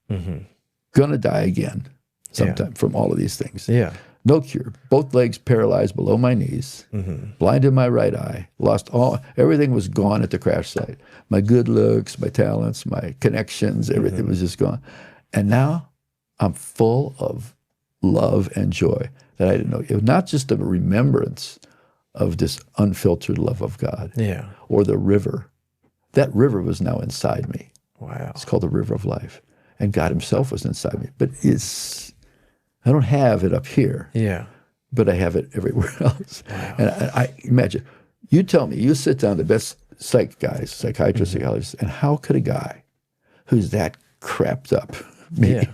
S2: gonna die again sometime from all of these things.
S1: Yeah.
S2: No cure. Both legs paralyzed below my knees. Blind in my right eye. Everything was gone at the crash site. My good looks, my talents, my connections, everything was just gone. And now I'm full of love and joy that I didn't know. It was not just a remembrance of this unfiltered love of God.
S1: Yeah.
S2: Or the river. That river was now inside me.
S1: Wow.
S2: It's called the river of life. and God himself was inside me. But I don't have it up here,
S1: Yeah.
S2: but I have it everywhere else.
S1: Wow.
S2: And I imagine, you tell me, you sit down, the best psych guys, psychiatrists, psychologists, and how could a guy who's that crapped up maybe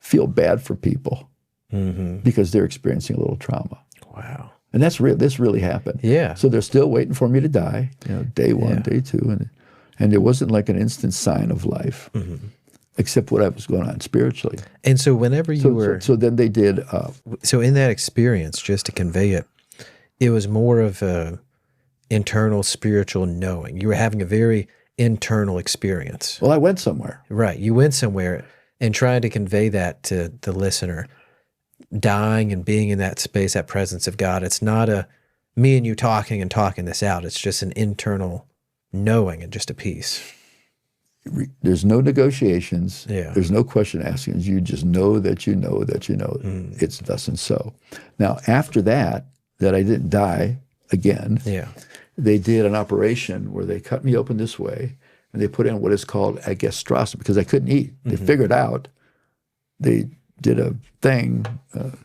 S2: feel bad for people because they're experiencing a little trauma?
S1: Wow.
S2: And that's real. This really happened.
S1: Yeah.
S2: So they're still waiting for me to die, day one, day two. And there wasn't like an instant sign of life, except what was going on spiritually.
S1: And so whenever you were...
S2: So then they did...
S1: so in that experience, just to convey it, it was more of a internal spiritual knowing. You were having a very internal experience.
S2: Well, I went somewhere.
S1: Right. You went somewhere and trying to convey that to the listener. Dying and being in that space, that presence of God, it's not a me and you talking this out. It's just an internal knowing and just a peace.
S2: There's no negotiations.
S1: Yeah.
S2: There's no question asking. You just know that you know that you know it's thus and so. Now, after that I didn't die again, they did an operation where they cut me open this way and they put in what is called a gastroscopy because I couldn't eat. They figured out, they did a thing,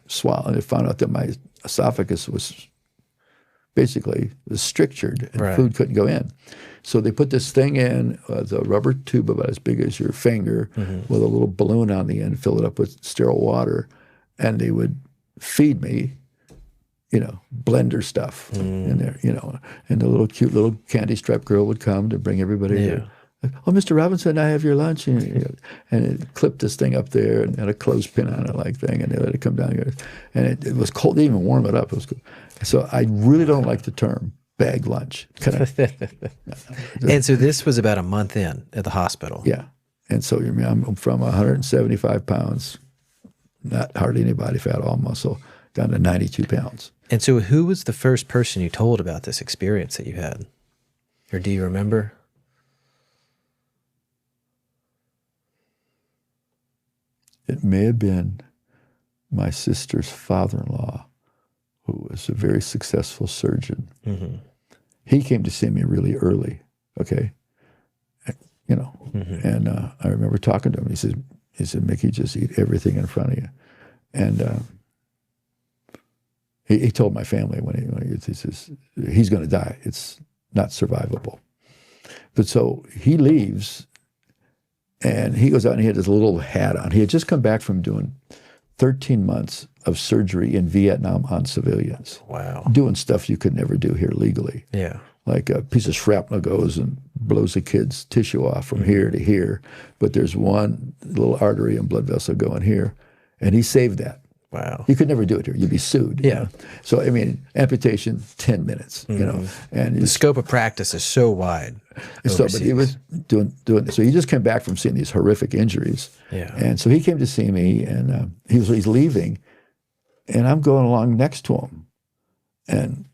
S2: swallow, and they found out that my esophagus was basically strictured and food couldn't go in. So they put this thing in, the rubber tube about as big as your finger with a little balloon on the end, fill it up with sterile water, and they would feed me, blender stuff in there, and the little cute little candy strap girl would come to bring everybody there. Oh, Mr. Robinson, I have your lunch. And it clipped this thing up there and had a clothespin on it like thing, and they let it come down here. And it was cold. They didn't even warm it up. It was cool. So I really don't like the term bag lunch.
S1: And so this was about a month in at the hospital.
S2: Yeah. And so I'm from 175 pounds, not hardly any body fat, all muscle, down to 92 pounds.
S1: And so who was the first person you told about this experience that you had? Or do you remember?
S2: It may have been my sister's father-in-law, who was a very successful surgeon. He came to see me really early, okay? And I remember talking to him. He said, Mickey, just eat everything in front of you. And he told my family he says, he's going to die. It's not survivable. But so he leaves, and he goes out and he had this little hat on. He had just come back from doing 13 months of surgery in Vietnam on civilians.
S1: Wow.
S2: Doing stuff you could never do here legally.
S1: Yeah.
S2: Like a piece of shrapnel goes and blows a kid's tissue off from here to here, but there's one little artery and blood vessel going here, and he saved that.
S1: Wow.
S2: You could never do it here. You'd be sued.
S1: Yeah.
S2: So, I mean, amputation, 10 minutes, And
S1: the scope of practice is so wide.
S2: So, but he was doing this. So he just came back from seeing these horrific injuries.
S1: Yeah.
S2: And so he came to see me, and he's leaving, and I'm going along next to him. And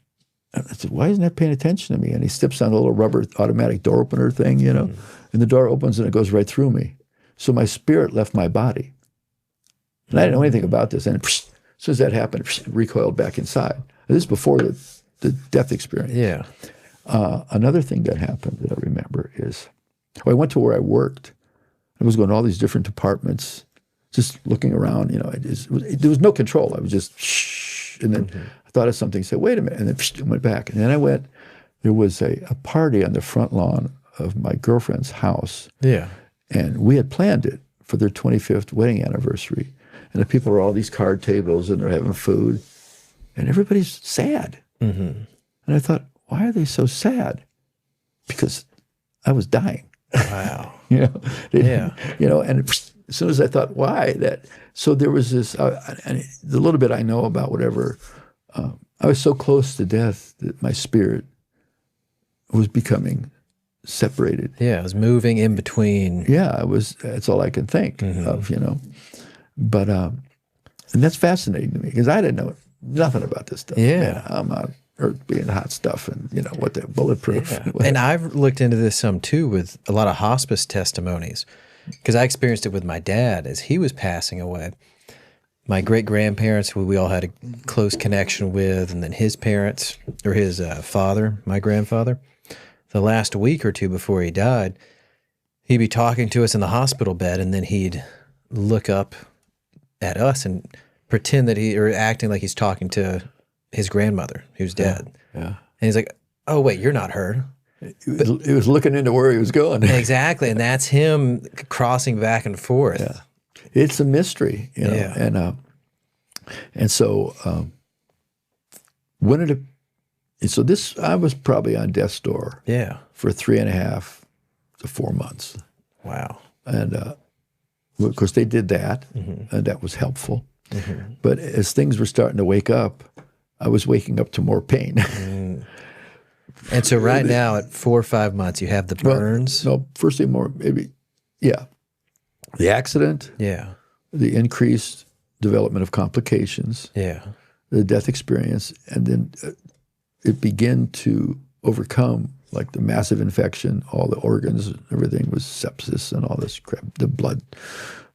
S2: I said, why isn't that paying attention to me? And he steps on a little rubber automatic door opener thing, and the door opens and it goes right through me. So my spirit left my body. And I didn't know anything about this. And as soon as that happened, it recoiled back inside. And this is before the death experience.
S1: Yeah.
S2: Another thing that happened that I remember is, I went to where I worked. I was going to all these different departments, just looking around. There was no control. I was just shh. And then I thought of something, said, wait a minute. And then went back. And then I went, there was a party on the front lawn of my girlfriend's house.
S1: Yeah.
S2: And we had planned it for their 25th wedding anniversary. And the people are all these card tables and they're having food. And everybody's sad. And I thought, why are they so sad? Because I was dying.
S1: Wow.
S2: And as soon as I thought, why? So there was this, and the little bit I know about whatever, I was so close to death that my spirit was becoming separated.
S1: Yeah, it was moving in between.
S2: Yeah, that's all I can think of, But, and that's fascinating to me because I didn't know nothing about this stuff.
S1: Yeah.
S2: Man, I'm out Earth being hot stuff and, what the bulletproof.
S1: Yeah. And I've looked into this some too with a lot of hospice testimonies because I experienced it with my dad as he was passing away. My great-grandparents, who we all had a close connection with, and then his parents, or his father, my grandfather, the last week or two before he died, he'd be talking to us in the hospital bed, and then he'd look up at us and pretend that or acting like he's talking to his grandmother who's dead.
S2: Yeah.
S1: And he's like, "Oh, wait, you're not her."
S2: He was looking into where he was going.
S1: Exactly. And that's him crossing back and forth.
S2: Yeah. It's a mystery, you know.
S1: Yeah.
S2: And so I was probably on death's door
S1: Yeah.
S2: for 3.5 to 4 months.
S1: Wow.
S2: And of course they did that, and that was helpful. But as things were starting to wake up, I was waking up to more pain.
S1: And so right now at 4 or 5 months, you have the burns.
S2: Well, no, firstly more, maybe, yeah. The accident,
S1: Yeah.
S2: the increased development of complications,
S1: Yeah.
S2: the death experience, and then it began to overcome like the massive infection, all the organs, everything was sepsis and all this crap, the blood,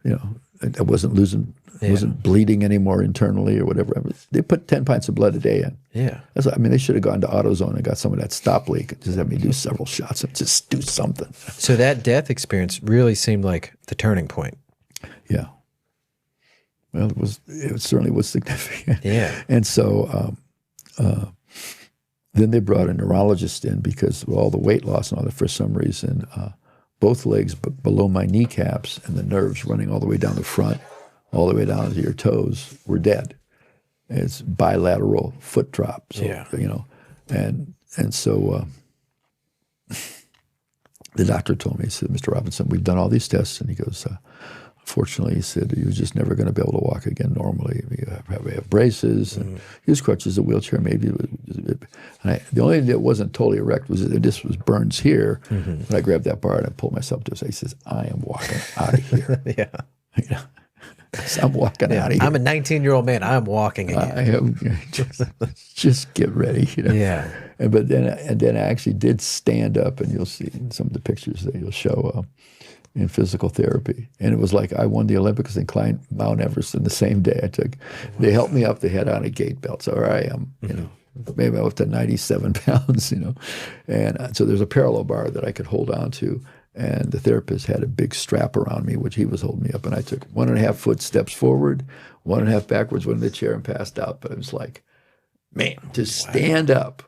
S2: you know, I wasn't bleeding anymore internally or whatever. They put 10 pints of blood a day in.
S1: Yeah.
S2: They should have gone to AutoZone and got some of that stop leak and just had me do several shots and just do something.
S1: So that death experience really seemed like the turning point.
S2: Yeah. Well, it certainly was significant.
S1: Yeah.
S2: And so then they brought a neurologist in because of all the weight loss and all that. For some reason, both legs below my kneecaps and the nerves running all the way down the front, all the way down to your toes, were dead. It's bilateral foot drop. So,
S1: Yeah.
S2: you know, and so the doctor told me, he said, "Mr. Robinson, we've done all these tests," and he goes, "Unfortunately," he said, "you're just never going to be able to walk again normally. You have braces and use crutches, a wheelchair, maybe." The only thing that wasn't totally erect was that this was burns here. And I grabbed that bar and I pulled myself to it. He says, "I am walking out of here."
S1: Yeah.
S2: You know, I'm walking out of here.
S1: I'm a 19-year-old man. I'm walking again.
S2: I am just get ready, you know.
S1: Yeah.
S2: But then I actually did stand up, and you'll see in some of the pictures that you'll show in physical therapy. And it was like I won the Olympics and climbed Mount Everest in the same day I took. They helped me up. They had on a gait belt. So I am, you know, maybe I'm up to 97 pounds, you know. And so there's a parallel bar that I could hold on to. And the therapist had a big strap around me, which he was holding me up. And I took 1.5 foot steps forward, 1.5 backwards, went in the chair and passed out. But it was like, man, to stand up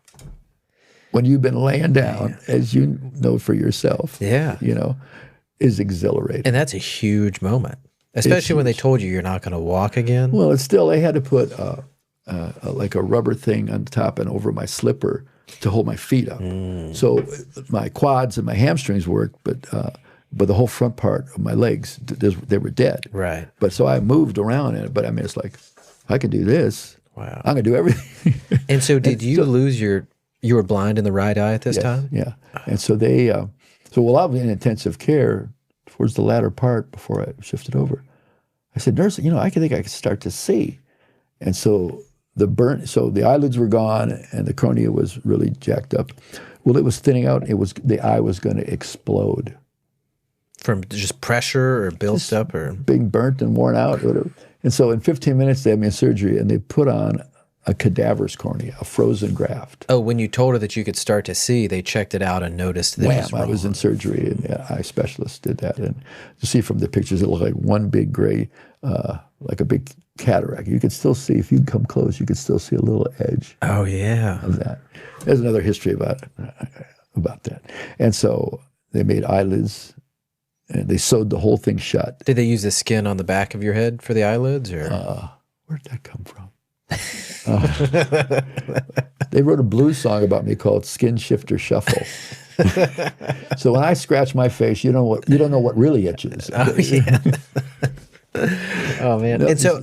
S2: when you've been laying down, as you know for yourself, you know, is exhilarating.
S1: And that's a huge moment, especially when they told you you're not going to walk again.
S2: Well, it's still, they had to put like a rubber thing on top and over my slipper to hold my feet up. So my quads and my hamstrings worked, but the whole front part of my legs, they were dead.
S1: Right.
S2: But so I moved around in it. But I mean, it's like, I can do this.
S1: Wow.
S2: I'm going to do everything.
S1: And so did you lose you were blind in the right eye at this time?
S2: Yeah. And so they, while I was in intensive care, towards the latter part before I shifted over, I said, "Nurse, you know, I think I could start to see." And so the eyelids were gone and the cornea was really jacked up. Well, it was thinning out. The eye was going to explode.
S1: From just pressure or built up or?
S2: Being burnt and worn out, whatever. And so in 15 minutes, they had me in surgery and they put on a cadaver's cornea, a frozen graft.
S1: Oh, when you told her that you could start to see, they checked it out and noticed that it was wrong.
S2: I was in surgery and the eye specialist did that. And you see from the pictures, it looked like one big gray, like a big cataract. You could still see, if you come close, you could still see a little edge.
S1: Oh, yeah.
S2: Of that. There's another history about that. And so they made eyelids and they sewed the whole thing shut.
S1: Did they use the skin on the back of your head for the eyelids? Or?
S2: Where did that come from? They wrote a blues song about me called "Skin Shifter Shuffle." So when I scratch my face, you don't know what really itches.
S1: Oh yeah. Oh man.
S2: No,
S1: and
S2: so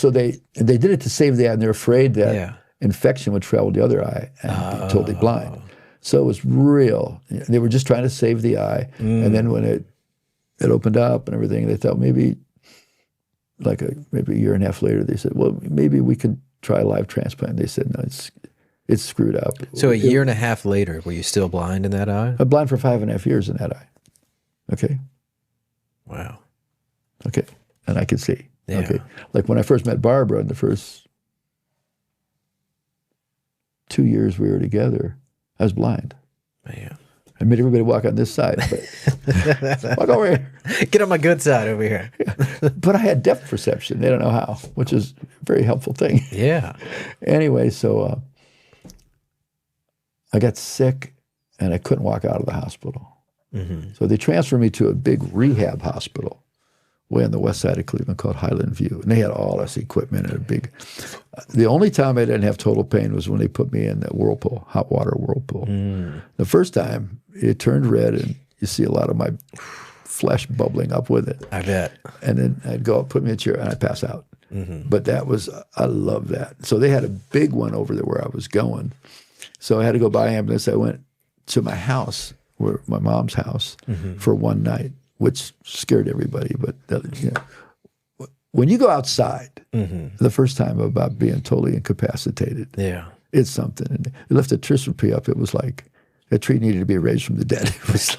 S2: they did it to save the eye, and they're afraid that infection would travel to the other eye and be totally blind. So it was real. They were just trying to save the eye, and then when it opened up and everything, they thought maybe a year and a half later, they said, "Well, maybe we could try a live transplant." They said, "No, it's screwed up."
S1: So a year and a half later, were you still blind in that eye?
S2: I'm blind for 5.5 years in that eye. Okay.
S1: Wow.
S2: Okay. And I could see.
S1: Yeah.
S2: Okay. Like when I first met Barbara in the first 2 years we were together, I was blind.
S1: Man.
S2: I made everybody walk on this side, but walk over here.
S1: Get on my good side over here.
S2: But I had depth perception. They don't know how, which is a very helpful thing.
S1: Yeah.
S2: Anyway, so I got sick and I couldn't walk out of the hospital. So they transferred me to a big rehab hospital way on the west side of Cleveland called Highland View. And they had all this equipment and a big... The only time I didn't have total pain was when they put me in that whirlpool, hot water whirlpool. The first time, it turned red and you see a lot of my flesh bubbling up with it.
S1: I bet.
S2: And then I'd go up, put me in a chair, and I'd pass out. But that was... I love that. So they had a big one over there where I was going. So I had to go by ambulance. I went to my house, my mom's house, for one night, which scared everybody. But when you go outside, the first time about being totally incapacitated, it's something. And they lifted Trisopy up. It was like a tree needed to be raised from the dead. It was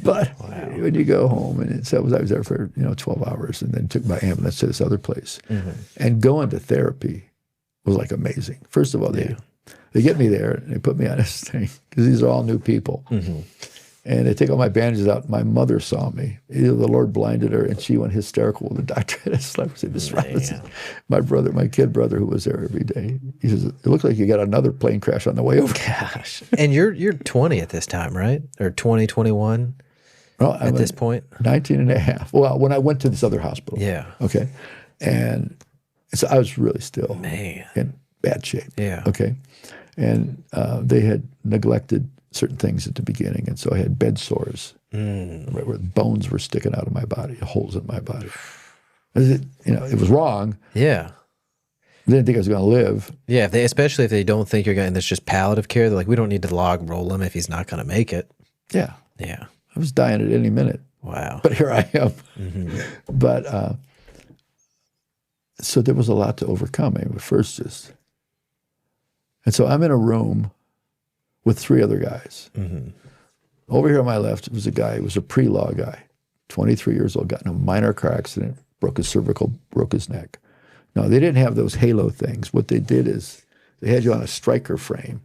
S2: but when you go home, and I was there for 12 hours, and then took my ambulance to this other place, and going to therapy was like amazing. First of all, they get me there and they put me on this thing because these are all new people. And they take all my bandages out. My mother saw me. Either the Lord blinded her and she went hysterical. The doctor had a slap. Said, "Miss Robinson," my kid brother who was there every day, he says, "It looks like you got another plane crash on the way over."
S1: Gosh. And you're 20 at this time, right? Or 20, 21 at this point?
S2: 19 and a half. Well, when I went to this other hospital.
S1: Yeah.
S2: Okay. And so I was really still in bad shape.
S1: Yeah.
S2: Okay. And they had neglected certain things at the beginning, and so I had bed sores, right, where bones were sticking out of my body, holes in my body. It was wrong.
S1: Yeah.
S2: They didn't think I was going to live.
S1: Yeah, especially if they don't think you're going, and there's just palliative care. They're like, we don't need to log roll him if he's not going to make it.
S2: Yeah.
S1: Yeah.
S2: I was dying at any minute.
S1: Wow.
S2: But here I am. But so there was a lot to overcome. I mean, first just... And so I'm in a room with three other guys. Over here on my left was a guy who was a pre-law guy, 23 years old, got in a minor car accident, broke his cervical, broke his neck. Now, they didn't have those halo things. What they did is they had you on a striker frame,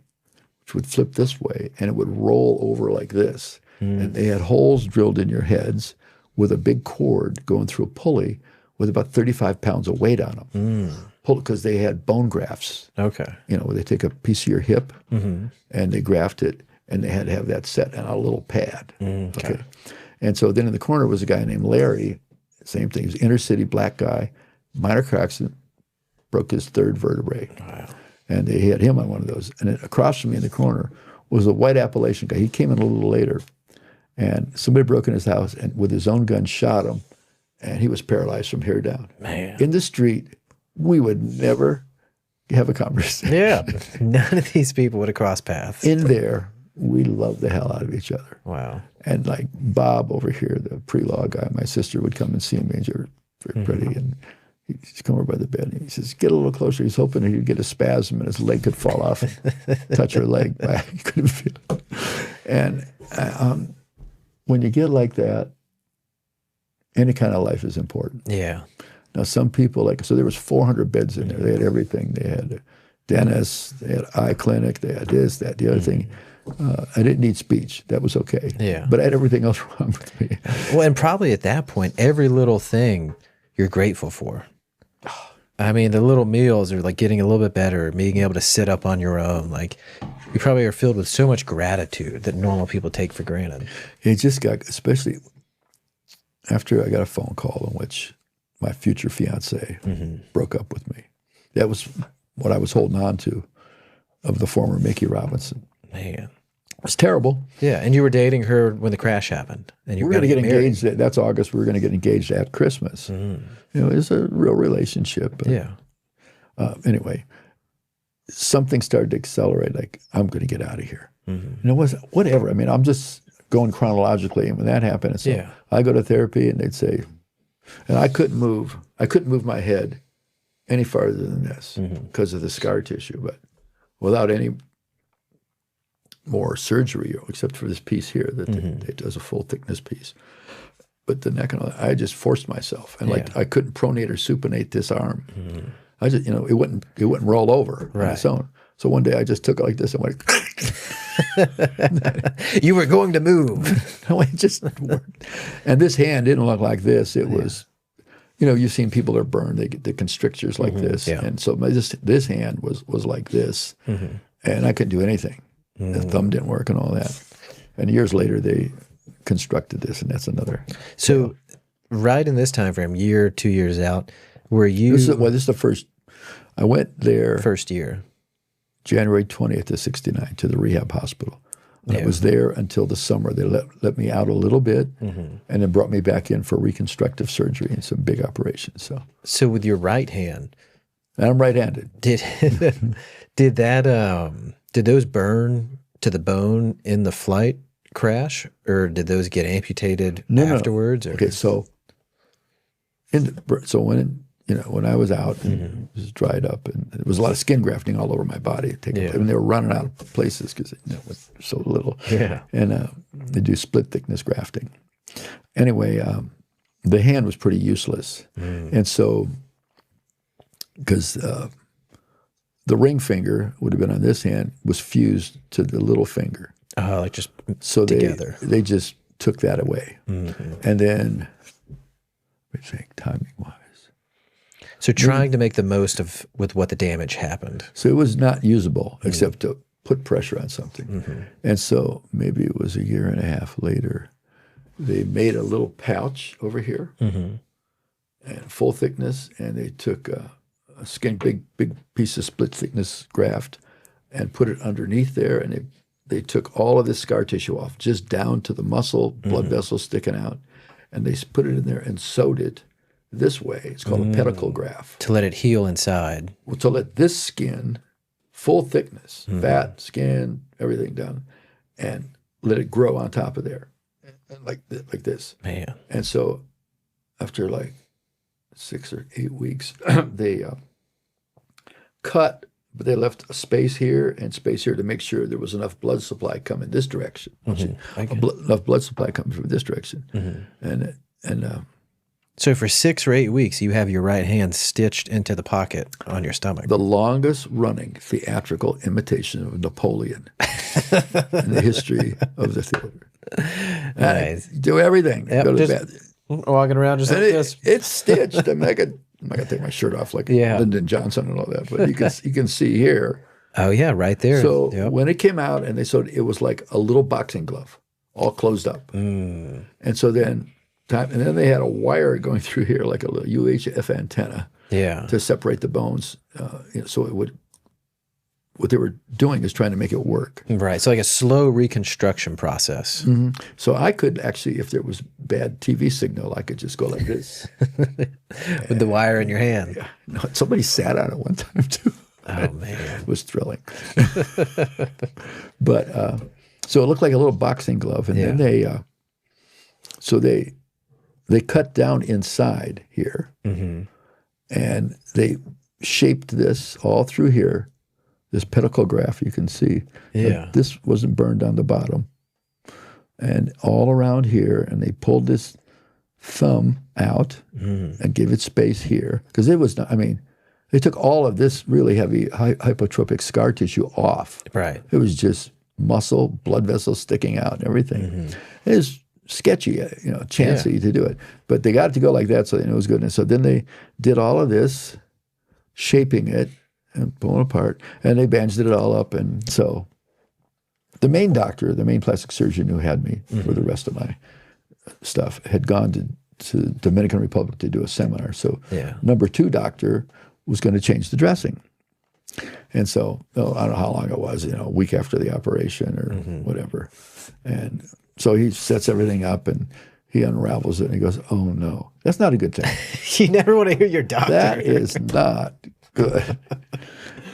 S2: which would flip this way, and it would roll over like this. And they had holes drilled in your heads with a big cord going through a pulley with about 35 pounds of weight on them. Because they had bone grafts. Okay. Where they take a piece of your hip and they graft it, and they had to have that set on a little pad. Okay. And so then in the corner was a guy named Larry, same thing. He was an inner city black guy, minor car accident, broke his third vertebrae. Wow. And they had him on one of those. And then across from me in the corner was a white Appalachian guy. He came in a little later, and somebody broke in his house and with his own gun shot him, and he was paralyzed from here down. Man. In the street, we would never have a conversation.
S1: Yeah. None of these people would have crossed paths.
S2: In there, we loved the hell out of each other.
S1: Wow.
S2: And like Bob over here, the pre-law guy, my sister would come and see me, and you're very pretty, and he'd come over by the bed, and he says, "Get a little closer." He's hoping that he'd get a spasm and his leg could fall off and touch her leg. He couldn't feel it. And when you get like that, any kind of life is important. Yeah. Now, some people, so there was 400 beds in there. They had everything. They had a dentist, they had an eye clinic, they had this, that, the other thing. I didn't need speech. That was okay. Yeah. But I had everything else wrong with me.
S1: Well, and probably at that point, every little thing you're grateful for. I mean, the little meals are like getting a little bit better, being able to sit up on your own. Like, you probably are filled with so much gratitude that normal people take for granted.
S2: It just got, especially after I got a phone call in which my future fiance broke up with me. That was what I was holding on to of the former Mickey Robinson. Man. It was terrible.
S1: Yeah, and you were dating her when the crash happened. And you
S2: were going to get engaged. That's August. We were going to get engaged at Christmas. It was a real relationship. But, yeah. Anyway, something started to accelerate. Like, I'm going to get out of here. Whatever. I mean, I'm just going chronologically. And when that happened, so I go to therapy, and they'd say, and I couldn't move. I couldn't move my head any farther than this because of the scar tissue. But without any more surgery, except for this piece here that it does a full thickness piece. But the neck and all that, I just forced myself, and like I couldn't pronate or supinate this arm. I just, it wouldn't roll over on its own. So one day I just took it like this and went,
S1: You were going to move.
S2: No, it just worked. And this hand didn't look like this. It was, you've seen people that are burned. They get the constrictors like this.
S1: yeah.
S2: And so this hand was like this. And I couldn't do anything. The thumb didn't work and all that. And years later, they constructed this, and that's another.
S1: So right in this time frame, year, 2 years out, were you...
S2: This is the first... I went there...
S1: First year.
S2: January 20th of 69 to the rehab hospital. I was there until the summer. They let me out a little bit and then brought me back in for reconstructive surgery and some big operations.
S1: So with your right hand...
S2: And I'm right-handed.
S1: Did those burn to the bone in the flight crash, or did those get amputated afterwards?
S2: No. Okay, so when I was out and it was dried up, and there was a lot of skin grafting all over my body. And they were running out of places because it was so little.
S1: Yeah,
S2: and they do split thickness grafting. Anyway, the hand was pretty useless, and so because the ring finger would have been on this hand was fused to the little finger.
S1: Like just
S2: together. They just took that away. And then, let me think, timing-wise.
S1: So trying to make the most with what the damage happened.
S2: So it was not usable except to put pressure on something. And so maybe it was a year and a half later, they made a little pouch over here, and full thickness, and they took a big piece of split thickness graft and put it underneath there, and they took all of this scar tissue off, just down to the muscle, blood vessels sticking out, and they put it in there and sewed it this way. It's called a pedicle graft.
S1: To let it heal inside.
S2: Well, to let this skin, full thickness, fat, skin, everything done, and let it grow on top of there, like this.
S1: Man.
S2: And so after like 6 or 8 weeks, they cut, but they left a space here and space here to make sure there was enough blood supply coming this direction. Enough blood supply coming from this direction. And
S1: so for 6 or 8 weeks, you have your right hand stitched into the pocket on your stomach.
S2: The longest running theatrical imitation of Napoleon in the history of the theater.
S1: Nice.
S2: Do everything.
S1: Yep,
S2: Go to
S1: just
S2: bed.
S1: Walking around just like this.
S2: It's stitched. I'm not gonna take my shirt off like Lyndon Johnson and all that, but you can see here.
S1: Oh yeah, right there.
S2: So when it came out, and they said it was like a little boxing glove, all closed up. And so then they had a wire going through here like a little UHF antenna. To separate the bones. So it would. What they were doing is trying to make it work.
S1: Right. So like a slow reconstruction process.
S2: So I could actually, if there was bad TV signal, I could just go like this.
S1: With the wire in your hand.
S2: Yeah. No, somebody sat on it one time too.
S1: Oh, man.
S2: It was thrilling. But so it looked like a little boxing glove. And then they cut down inside here. And they shaped this all through here. This pedicle graft, you can see. This wasn't burned on the bottom. And all around here, and they pulled this thumb out and gave it space here. Because it was not, they took all of this really heavy hypotropic scar tissue off.
S1: Right.
S2: It was just muscle, blood vessels sticking out and everything. It was sketchy, chancy to do it. But they got it to go like that, so they knew it was good. And so then they did all of this, shaping it, and pulling apart, and they bandaged it all up. And so the main doctor, the main plastic surgeon who had me for the rest of my stuff, had gone to Dominican Republic to do a seminar. So number 2 doctor was going to change the dressing. And so I don't know how long it was, a week after the operation or whatever. And so he sets everything up and he unravels it and he goes, "Oh no, that's not a good thing."
S1: You never want to hear your doctor.
S2: That is not good.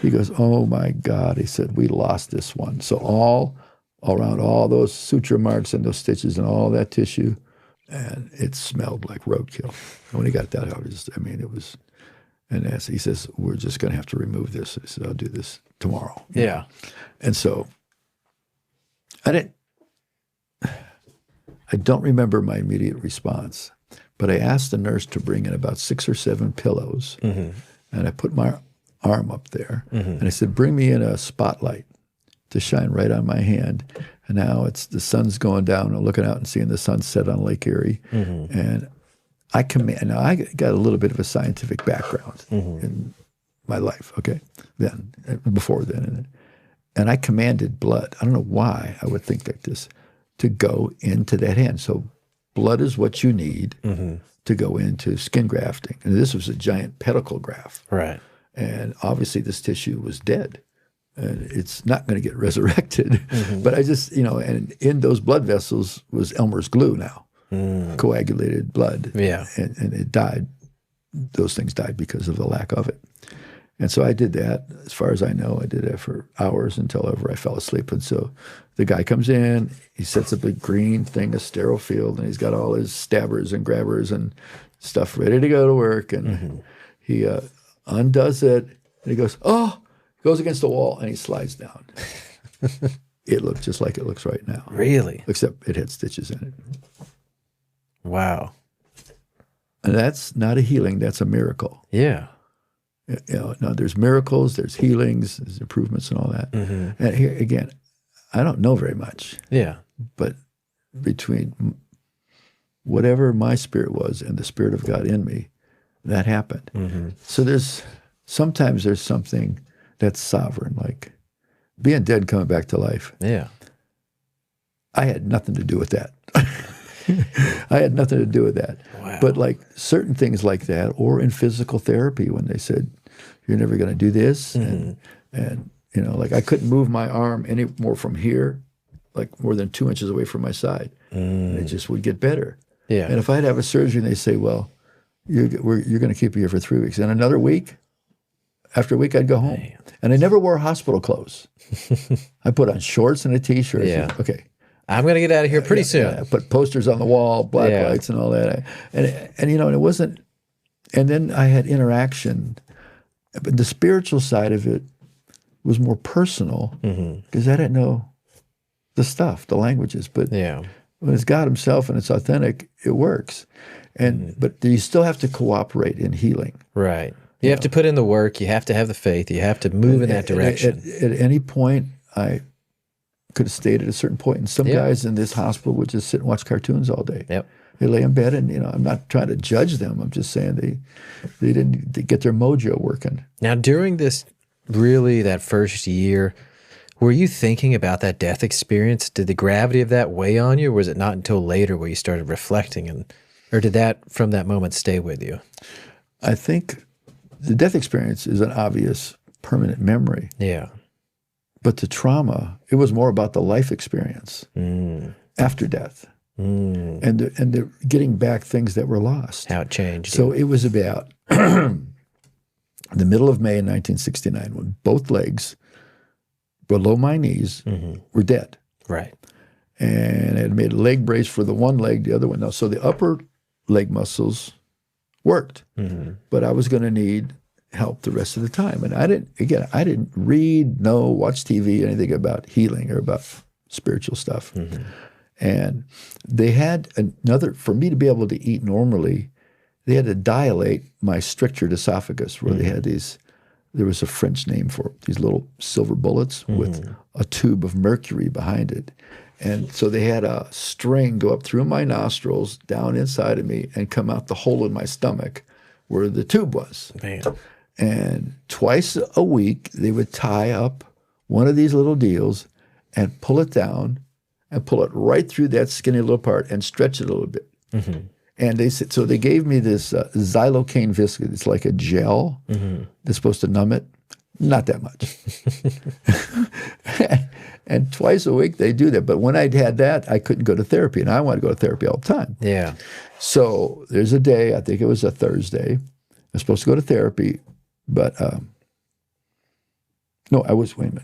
S2: He goes, "Oh my God," he said, "we lost this one." So all around all those suture marks and those stitches and all that tissue, and it smelled like roadkill. And when he got that out, it was, and he says, "We're just going to have to remove this." I said, "I'll do this tomorrow."
S1: Yeah.
S2: And so I don't remember my immediate response, but I asked the nurse to bring in about 6 or 7 pillows. And I put my arm up there, and I said, "Bring me in a spotlight." to shine right on my hand. And now the sun's going down and looking out and seeing the sunset on Lake Erie. And I got a little bit of a scientific background in my life, okay, before then. And I commanded blood. I don't know why I would think like this, to go into that hand. So blood is what you need to go into skin grafting. And this was a giant pedicle graft.
S1: Right.
S2: And obviously this tissue was dead. And it's not going to get resurrected. But I just, and in those blood vessels was Elmer's glue now, coagulated blood.
S1: Yeah.
S2: And it died. Those things died because of the lack of it. And so I did that. As far as I know, I did that for hours until ever I fell asleep. And so the guy comes in, he sets up a green thing, a sterile field, and he's got all his stabbers and grabbers and stuff ready to go to work. And he undoes it, and he goes, oh, goes against the wall, and he slides down. It looked just like it looks right now.
S1: Really?
S2: Except it had stitches in it.
S1: Wow.
S2: And that's not a healing, that's a miracle.
S1: Yeah.
S2: Now there's miracles, there's healings, there's improvements and all that. And here, again, I don't know very much.
S1: Yeah.
S2: But between whatever my spirit was and the Spirit of God in me, that happened. So sometimes there's something that's sovereign, like being dead and coming back to life.
S1: Yeah.
S2: I had nothing to do with that. I had nothing to do with that.
S1: Wow.
S2: But like certain things like that, or in physical therapy when they said, you're never going to do this. And like I couldn't move my arm any more from here, like more than 2 inches away from my side. And it just would get better.
S1: Yeah.
S2: And if I'd have a surgery and they say, well, you're going to keep you here for 3 weeks. And another week, after a week, I'd go home. Man. And I never wore hospital clothes. I put on shorts and a T-shirt.
S1: Yeah.
S2: Okay.
S1: I'm going to get out of here pretty soon.
S2: I put posters on the wall, black lights and all that. And it wasn't, and then I had interaction. But the spiritual side of it was more personal because I didn't know the stuff, the languages. But when it's God himself and it's authentic, it works. And but you still have to cooperate in healing.
S1: Right. You have to put in the work. You have to have the faith. You have to move in that direction.
S2: At any point, I could have stayed at a certain point. And some guys in this hospital would just sit and watch cartoons all day.
S1: Yep.
S2: They lay in bed, and I'm not trying to judge them. I'm just saying they didn't get their mojo working.
S1: Now, during that first year, were you thinking about that death experience? Did the gravity of that weigh on you, or was it not until later where you started reflecting, or did that from that moment stay with you?
S2: I think the death experience is an obvious permanent memory.
S1: Yeah.
S2: But the trauma, it was more about the life experience after death. And the getting back things that were lost.
S1: How it changed.
S2: So it was about the middle of May in 1969 when both legs below my knees were dead.
S1: Right.
S2: And I had made a leg brace for the one leg, the other one no. So the upper leg muscles worked. But I was going to need help the rest of the time. And I didn't read, watch TV, anything about healing or about spiritual stuff. And they had for me to be able to eat normally, they had to dilate my strictured esophagus where they had there was a French name for it, these little silver bullets with a tube of mercury behind it. And so they had a string go up through my nostrils, down inside of me, and come out the hole in my stomach where the tube was.
S1: Man.
S2: And twice a week, they would tie up one of these little deals and pull it down and pull it right through that skinny little part and stretch it a little bit. And they gave me this xylocaine viscid. It's like a gel that's supposed to numb it. Not that much. And twice a week they do that. But when I'd had that, I couldn't go to therapy. And I wanted to go to therapy all the time. Yeah. So there's a day, I think it was a Thursday, I was supposed to go to therapy. But, wait a minute.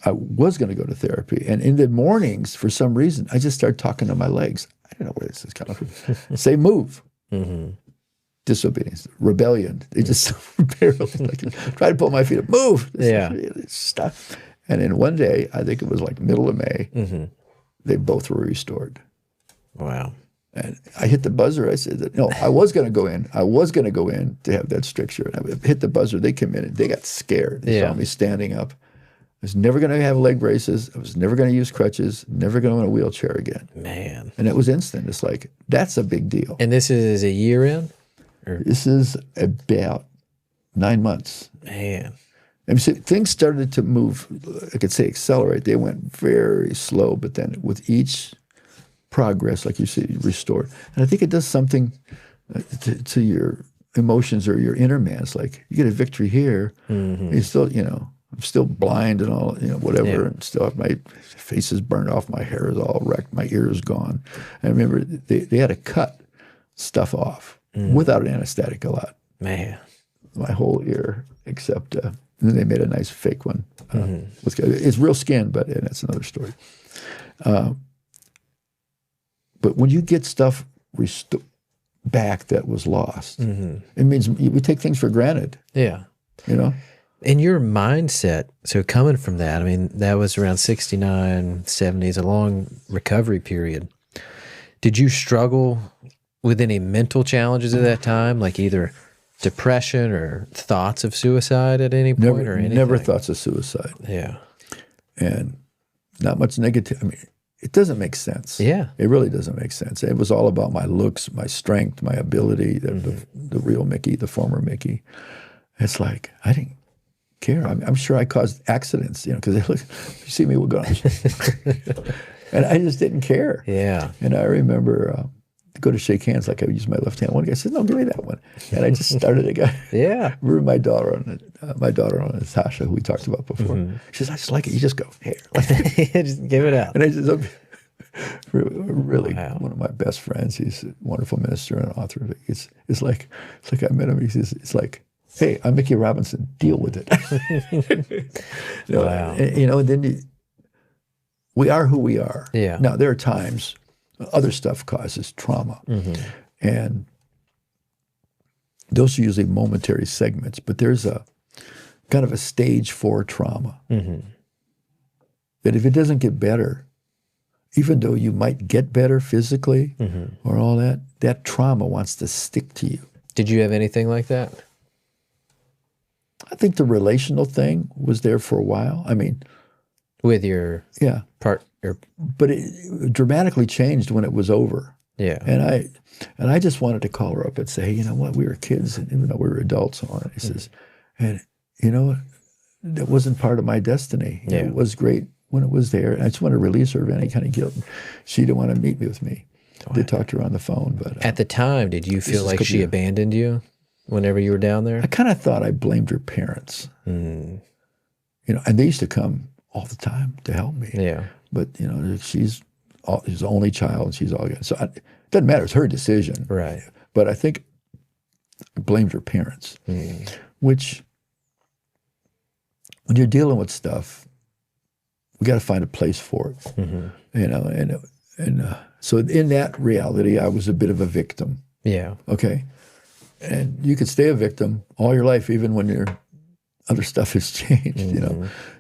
S2: I was going to go to therapy. And in the mornings, for some reason, I just started talking to my legs. I don't know where this is coming from. Say move. Disobedience, rebellion. They just barely try to pull my feet up. Move. Stop. And then one day, I think it was like middle of May, they both were restored.
S1: Wow.
S2: And I hit the buzzer. I said, no, I was going to go in. I was going to go in to have that stricture. And I hit the buzzer. They came in and they got scared. They saw me standing up. I was never going to have leg braces. I was never going to use crutches, never going to in a wheelchair again.
S1: Man.
S2: And it was instant. It's like, that's a big deal.
S1: And this is a year in?
S2: This is about 9 months.
S1: Man.
S2: And so things started to move, I could say accelerate. They went very slow, but then with each progress, like you said, restored. And I think it does something to your emotions or your inner man. It's like, you get a victory here, you still, I'm still blind and all, whatever, and still have my face is burned off, my hair is all wrecked, my ear is gone. I remember they had to cut stuff off without an anesthetic a lot.
S1: Man.
S2: My whole ear, except, and then they made a nice fake one. It's real skin, but and that's another story. But when you get stuff back that was lost, it means we take things for granted.
S1: Yeah. And your mindset, so coming from that, I mean, that was around 69, 70s, a long recovery period. Did you struggle with any mental challenges at that time, like either depression or thoughts of suicide at any point or anything?
S2: Never thoughts of suicide.
S1: Yeah.
S2: And not much negative. I mean, it doesn't make sense.
S1: Yeah.
S2: It really doesn't make sense. It was all about my looks, my strength, my ability, the real Mickey, the former Mickey. It's like, I didn't care. I'm sure I caused accidents, because they look, you see me, we're going, and I just didn't care.
S1: Yeah.
S2: And I remember to go to shake hands, like I would use my left hand. One guy said, "No, give me that one," and I just started a guy.
S1: Yeah.
S2: Remember my daughter, Natasha, who we talked about before. She says, "I just like it. You just go here,
S1: just give it out."
S2: And I just really one of my best friends. He's a wonderful minister and author. It's like I met him. He says, "It's like, hey, I'm Mickey Robinson. Deal with it."
S1: Wow.
S2: And then we are who we are.
S1: Yeah.
S2: Now, there are times other stuff causes trauma. And those are usually momentary segments, but there's a kind of a stage 4 trauma. That if it doesn't get better, even though you might get better physically or all that, that trauma wants to stick to you.
S1: Did you have anything like that?
S2: I think the relational thing was there for a while. I mean,
S1: with your partner,
S2: but it dramatically changed when it was over.
S1: Yeah,
S2: and I just wanted to call her up and say, hey, you know what, we were kids, and even though we were adults, and all that. He says, and that wasn't part of my destiny.
S1: Yeah.
S2: It was great when it was there. I just want to release her of any kind of guilt. She didn't want to meet me with me. I did talk to her on the phone, but
S1: at the time, did you feel like she abandoned you whenever you were down there?
S2: I kind of thought I blamed her parents. And they used to come all the time to help me.
S1: Yeah.
S2: But, she's the only child, and she's all good. So it doesn't matter. It's her decision.
S1: Right.
S2: But I think I blamed her parents, which when you're dealing with stuff, we got to find a place for it. So in that reality, I was a bit of a victim. Yeah. Okay. And you could stay a victim all your life, even when your other stuff has changed,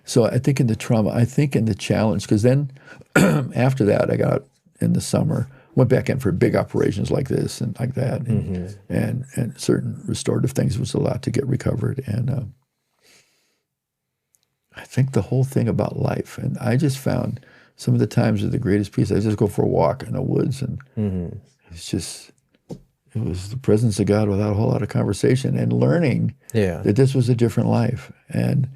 S2: So I think in the trauma, I think in the challenge, because then after that, I got in the summer, went back in for big operations like this and like that, and certain restorative things was a lot to get recovered. And I think the whole thing about life, and I just found some of the times are the greatest peace. I just go for a walk in the woods, and it's just, it was the presence of God without a whole lot of conversation, and learning that this was a different life. And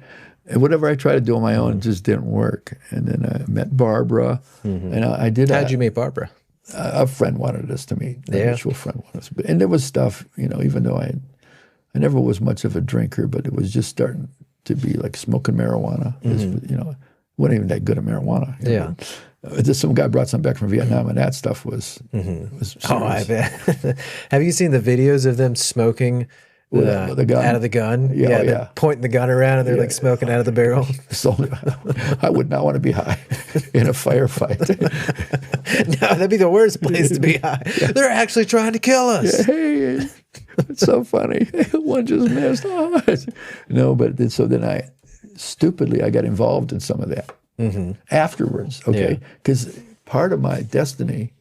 S2: whatever I tried to do on my own, it just didn't work. And then I met Barbara, and I did.
S1: How'd you meet Barbara?
S2: A friend wanted us to meet. A mutual friend wanted us. And there was stuff, even though I never was much of a drinker, but it was just starting to be like smoking marijuana. Wasn't even that good of marijuana. Just some guy brought some back from Vietnam, and that stuff was
S1: I bet. Have you seen the videos of them smoking
S2: the gun?
S1: Out of the gun? They're pointing the gun around, and they're like smoking out of the barrel.
S2: So I would not want to be high in a firefight.
S1: No, that'd be the worst place to be high. They're actually trying to kill us.
S2: Hey, it's so funny. One just missed. No, but so then I got involved in some of that afterwards, okay? Because part of my destiny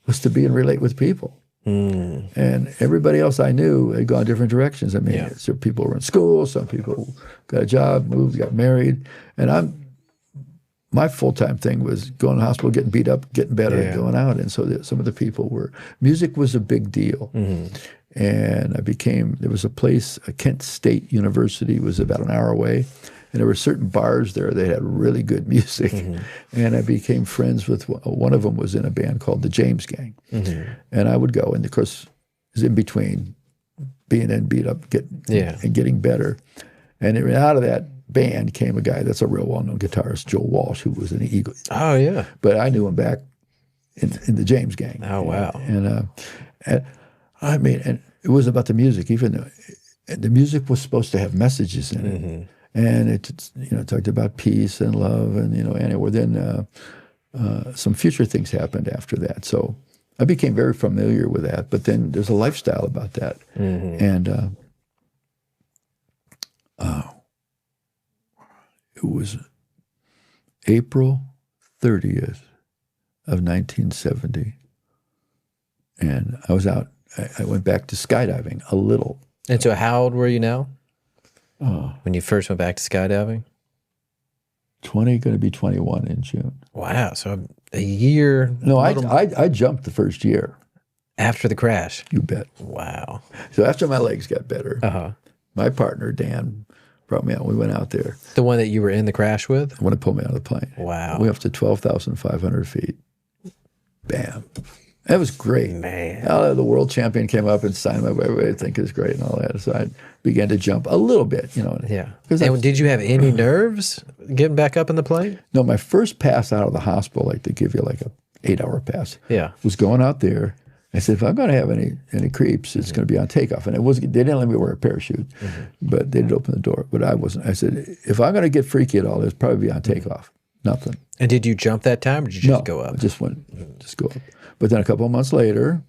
S2: was to be and relate with people. And everybody else I knew had gone different directions. I mean, so people were in school, some people got a job, moved, got married, and my full-time thing was going to the hospital, getting beat up, getting better, and going out. And so some of the people music was a big deal. And there was a place, Kent State University was about an hour away, and there were certain bars there that had really good music. And I became friends with, one of them was in a band called the James Gang. And I would go, and of course, it was in between being beat up and getting better. And out of that band came a guy that's a real well-known guitarist, Joe Walsh, who was in the Eagles.
S1: Oh, yeah.
S2: But I knew him back in the James Gang.
S1: Oh, wow.
S2: And I mean, and it was about the music, even though the music was supposed to have messages in it. And it talked about peace and love, and anyway, then some future things happened after that. So I became very familiar with that. But then there's a lifestyle about that, and it was April 30th of 1970, and I was out. I went back to skydiving a little.
S1: And so how old were you now when you first went back to skydiving?
S2: 20, going to be 21 in June.
S1: Wow, so a year.
S2: No, I jumped the first year.
S1: After the crash?
S2: You bet.
S1: Wow.
S2: So after my legs got better, my partner, Dan, brought me out. We went out there.
S1: The one that you were in the crash with?
S2: I want to pull me out of the plane.
S1: Wow.
S2: We went up to 12,500 feet. Bam. That was great.
S1: Man.
S2: The world champion came up and signed my way. I think it was great and all that. So I began to jump a little bit,
S1: Yeah. And did you have any nerves getting back up in the plane?
S2: No, my first pass out of the hospital, like they give you like a 8-hour pass, was going out there. I said, if I'm going to have any creeps, it's going to be on takeoff. And they didn't let me wear a parachute, but they did open the door. But I wasn't. I said, if I'm going to get freaky at all, it's probably be on takeoff. Nothing.
S1: And did you jump that time, or did you just go up?
S2: I just go up. But then a couple of months later,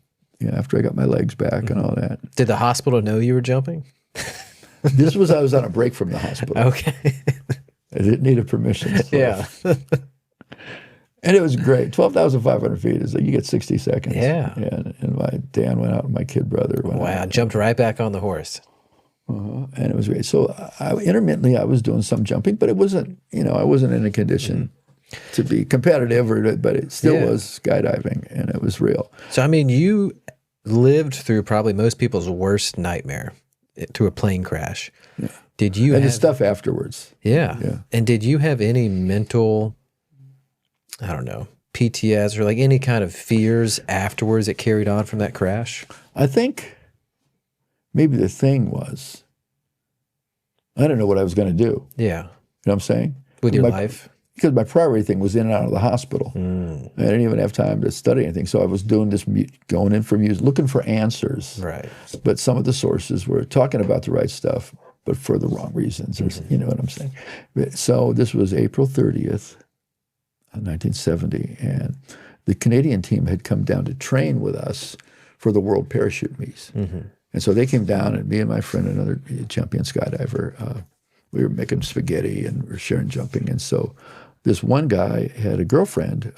S2: after I got my legs back and all that.
S1: Did the hospital know you were jumping?
S2: I was on a break from the hospital.
S1: Okay.
S2: I didn't need a permission. So.
S1: Yeah.
S2: And it was great. 12,500 feet is like you get 60 seconds.
S1: Yeah.
S2: And my Dan went out, and my kid brother went out.
S1: Wow, jumped right back on the horse.
S2: And it was great. So intermittently, I was doing some jumping, but it wasn't, I wasn't in a condition to be competitive, but it still was skydiving, and it was real.
S1: So, I mean, you lived through probably most people's worst nightmare, through a plane crash.
S2: Yeah.
S1: Did you
S2: have
S1: the
S2: stuff afterwards?
S1: Yeah. And did you have any mental, I don't know, PTS or like any kind of fears afterwards that carried on from that crash?
S2: I think maybe the thing was, I didn't know what I was going to do.
S1: Yeah.
S2: You know what I'm saying?
S1: With your life?
S2: Because my priority thing was in and out of the hospital. I didn't even have time to study anything. So I was doing this, going in for music, looking for answers.
S1: Right.
S2: But some of the sources were talking about the right stuff, but for the wrong reasons. You know what I'm saying? So this was April 30th, 1970, and the Canadian team had come down to train with us for the World Parachute Meets. And so they came down, and me and my friend, another champion skydiver, we were making spaghetti and we were sharing jumping. And so this one guy had a girlfriend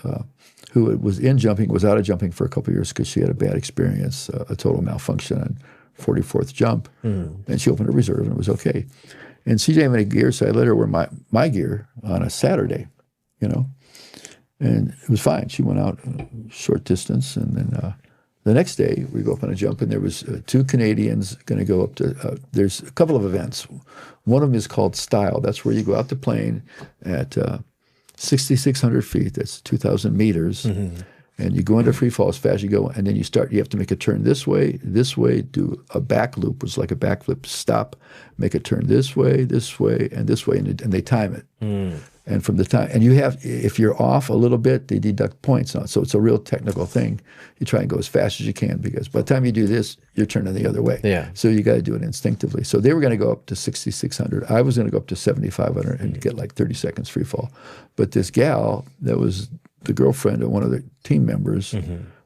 S2: who was in jumping, was out of jumping for a couple of years because she had a bad experience, a total malfunction on 44th jump. And she opened a reserve, and it was okay. And she didn't have any gear, so I let her wear my gear on a Saturday, and it was fine. She went out a short distance, and then the next day we go up on a jump, and there was 2 Canadians going to go up to, there's a couple of events. One of them is called Style. That's where you go out the plane at 6,600 feet. That's 2,000 meters. And you go into free fall as fast as you go, and then you have to make a turn this way, do a back loop, which is like a backflip, stop, make a turn this way, and this way, and they time it. And from the time, and if you're off a little bit, they deduct points on it. So it's a real technical thing. You try and go as fast as you can, because by the time you do this, you're turning the other way.
S1: Yeah.
S2: So you got to do it instinctively. So they were going to go up to 6,600. I was going to go up to 7,500 and get like 30 seconds free fall. But this gal that was the girlfriend of one of the team members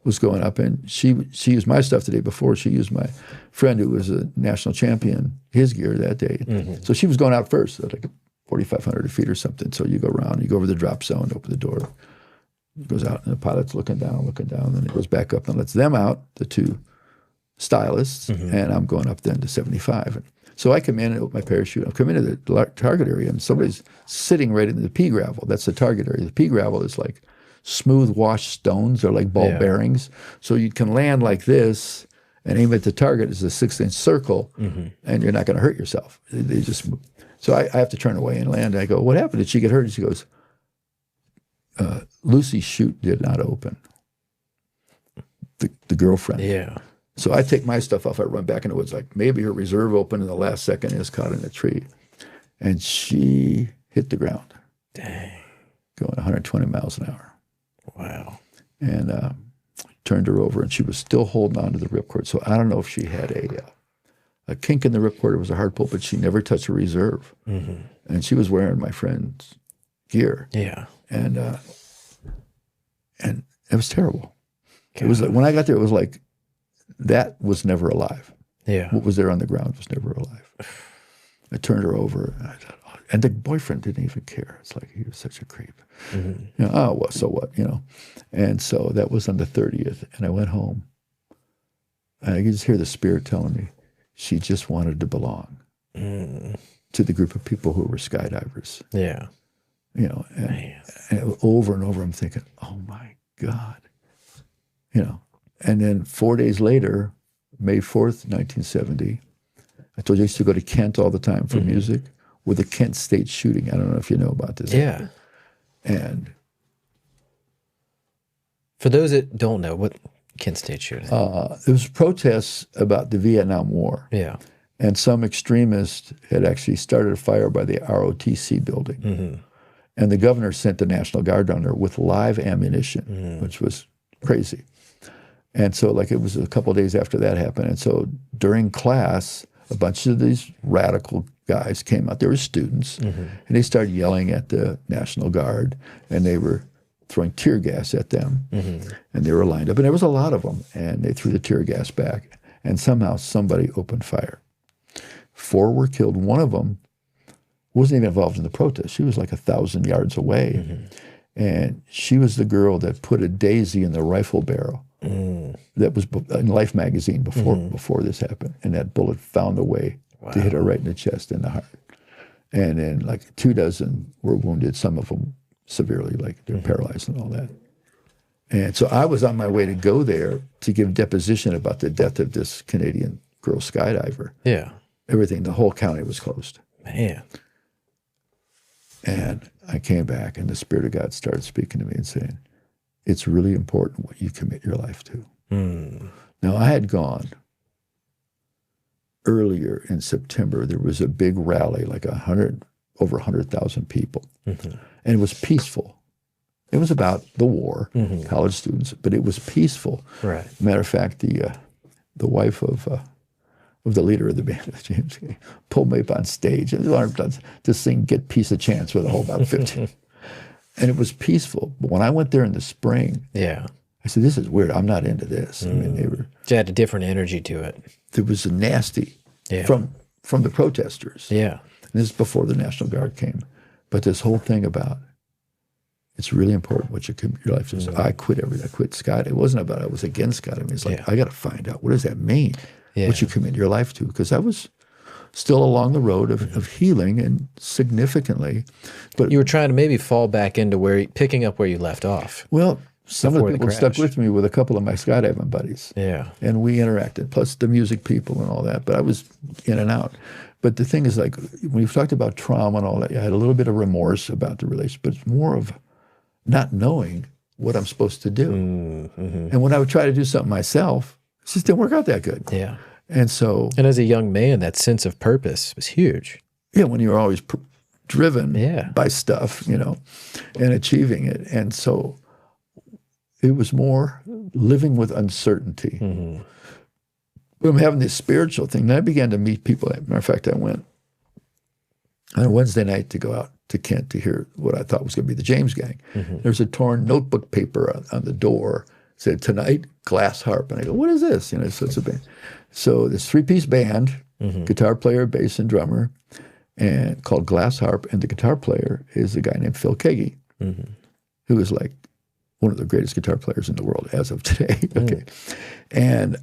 S2: was going up, and she used my stuff the day before. She used my friend who was a national champion, his gear that day. So she was going out first, so like 4,500 feet or something. So you go around, you go over the drop zone, open the door, it goes out, and the pilot's looking down, and then it goes back up and lets them out, the 2 stylists, and I'm going up then to 75. And so I come in with my parachute. I come into the target area, and somebody's sitting right in the pea gravel. That's the target area. The pea gravel is like smooth washed stones. They're like ball bearings. So you can land like this and aim at the target as a 6-inch circle, and you're not going to hurt yourself. They just so I have to turn away and land. I go, what happened? Did she get hurt? And she goes, Lucy's chute did not open. The girlfriend.
S1: Yeah.
S2: So I take my stuff off. I run back in the woods. Like maybe her reserve opened in the last second and is caught in a tree. And she hit the ground.
S1: Dang.
S2: Going 120 miles an hour.
S1: Wow.
S2: And turned her over, and she was still holding on to the ripcord. So I don't know if she had a kink in the ripcord. It was a hard pull, but she never touched a reserve. And she was wearing my friend's gear.
S1: Yeah.
S2: And it was terrible. God. It was like, when I got there, it was like, that was never alive.
S1: Yeah.
S2: What was there on the ground was never alive. I turned her over, and the boyfriend didn't even care. It's like, he was such a creep. You know, oh, well, so what, you know? And so that was on the 30th, and I went home. And I could just hear the spirit telling me she just wanted to belong to the group of people who were skydivers.
S1: Yeah.
S2: You know, and over and over I'm thinking, oh my God. You know, and then 4 days later, May 4th, 1970, I told you I used to go to Kent all the time for music, with the Kent State shooting. I don't know if you know about this.
S1: Yeah.
S2: And
S1: for those that don't know, what Kent State shooting?
S2: it was protests about the Vietnam War.
S1: Yeah.
S2: And some extremist had actually started a fire by the ROTC building. And the governor sent the National Guard down there with live ammunition, which was crazy. And so, like, it was a couple of days after that happened. And so during class, a bunch of these radical guys came out. They were students, and they started yelling at the National Guard, and they were throwing tear gas at them. And they were lined up, and there was a lot of them, and they threw the tear gas back. And somehow somebody opened fire. 4 were killed. One of them wasn't even involved in the protest. She was like 1,000 yards away. And she was the girl that put a daisy in the rifle barrel. That was in Life magazine before this happened. And that bullet found a way to hit her right in the chest and the heart. And then like 24 were wounded, some of them severely, like they're paralyzed and all that. And so I was on my way to go there to give deposition about the death of this Canadian girl skydiver.
S1: Yeah.
S2: Everything, the whole county was closed.
S1: Man.
S2: And I came back, and the Spirit of God started speaking to me and saying, it's really important what you commit your life to. Now, I had gone earlier in September. There was a big rally, like over 100,000 people. And it was peaceful. It was about the war, college students, but it was peaceful.
S1: Right.
S2: Matter of fact, the wife of the leader of the band, James, pulled me up on stage and wanted to sing "Get Peace a Chance" with a whole about 50. And it was peaceful. But when I went there in the spring, I said, this is weird. I'm not into this. I mean,
S1: It had a different energy to it.
S2: There was a nasty from the protesters.
S1: Yeah.
S2: And this is before the National Guard came. But this whole thing about, it's really important what you commit your life to. So I quit everything. I quit skydiving. It wasn't about I was against skydiving. It's like, I got to find out, what does that mean? What you commit your life to? Because I was still along the road of healing, and significantly. But
S1: you were trying to maybe fall back into picking up where you left off.
S2: Well, some of the people
S1: crash.
S2: stuck with me with a couple of my skydiving buddies.
S1: Yeah.
S2: And we interacted, plus the music people and all that. But I was in and out. But the thing is, like, when you've talked about trauma and all that, I had a little bit of remorse about the relationship, but it's more of not knowing what I'm supposed to do. And when I would try to do something myself, it just didn't work out that good.
S1: Yeah.
S2: And so...
S1: And as a young man, that sense of purpose was huge.
S2: Yeah, when you're always driven by stuff, you know, and achieving it. And so it was more living with uncertainty. But I'm having this spiritual thing. Then I began to meet people. As a matter of fact, I went on a Wednesday night to go out to Kent to hear what I thought was going to be the James Gang. There's a torn notebook paper on the door. It said, "Tonight, Glass Harp." And I go, what is this? You know, so it's a band. So this 3-piece band, guitar player, bass, and drummer, and called Glass Harp. And the guitar player is a guy named Phil Kagi, who is like one of the greatest guitar players in the world as of today. And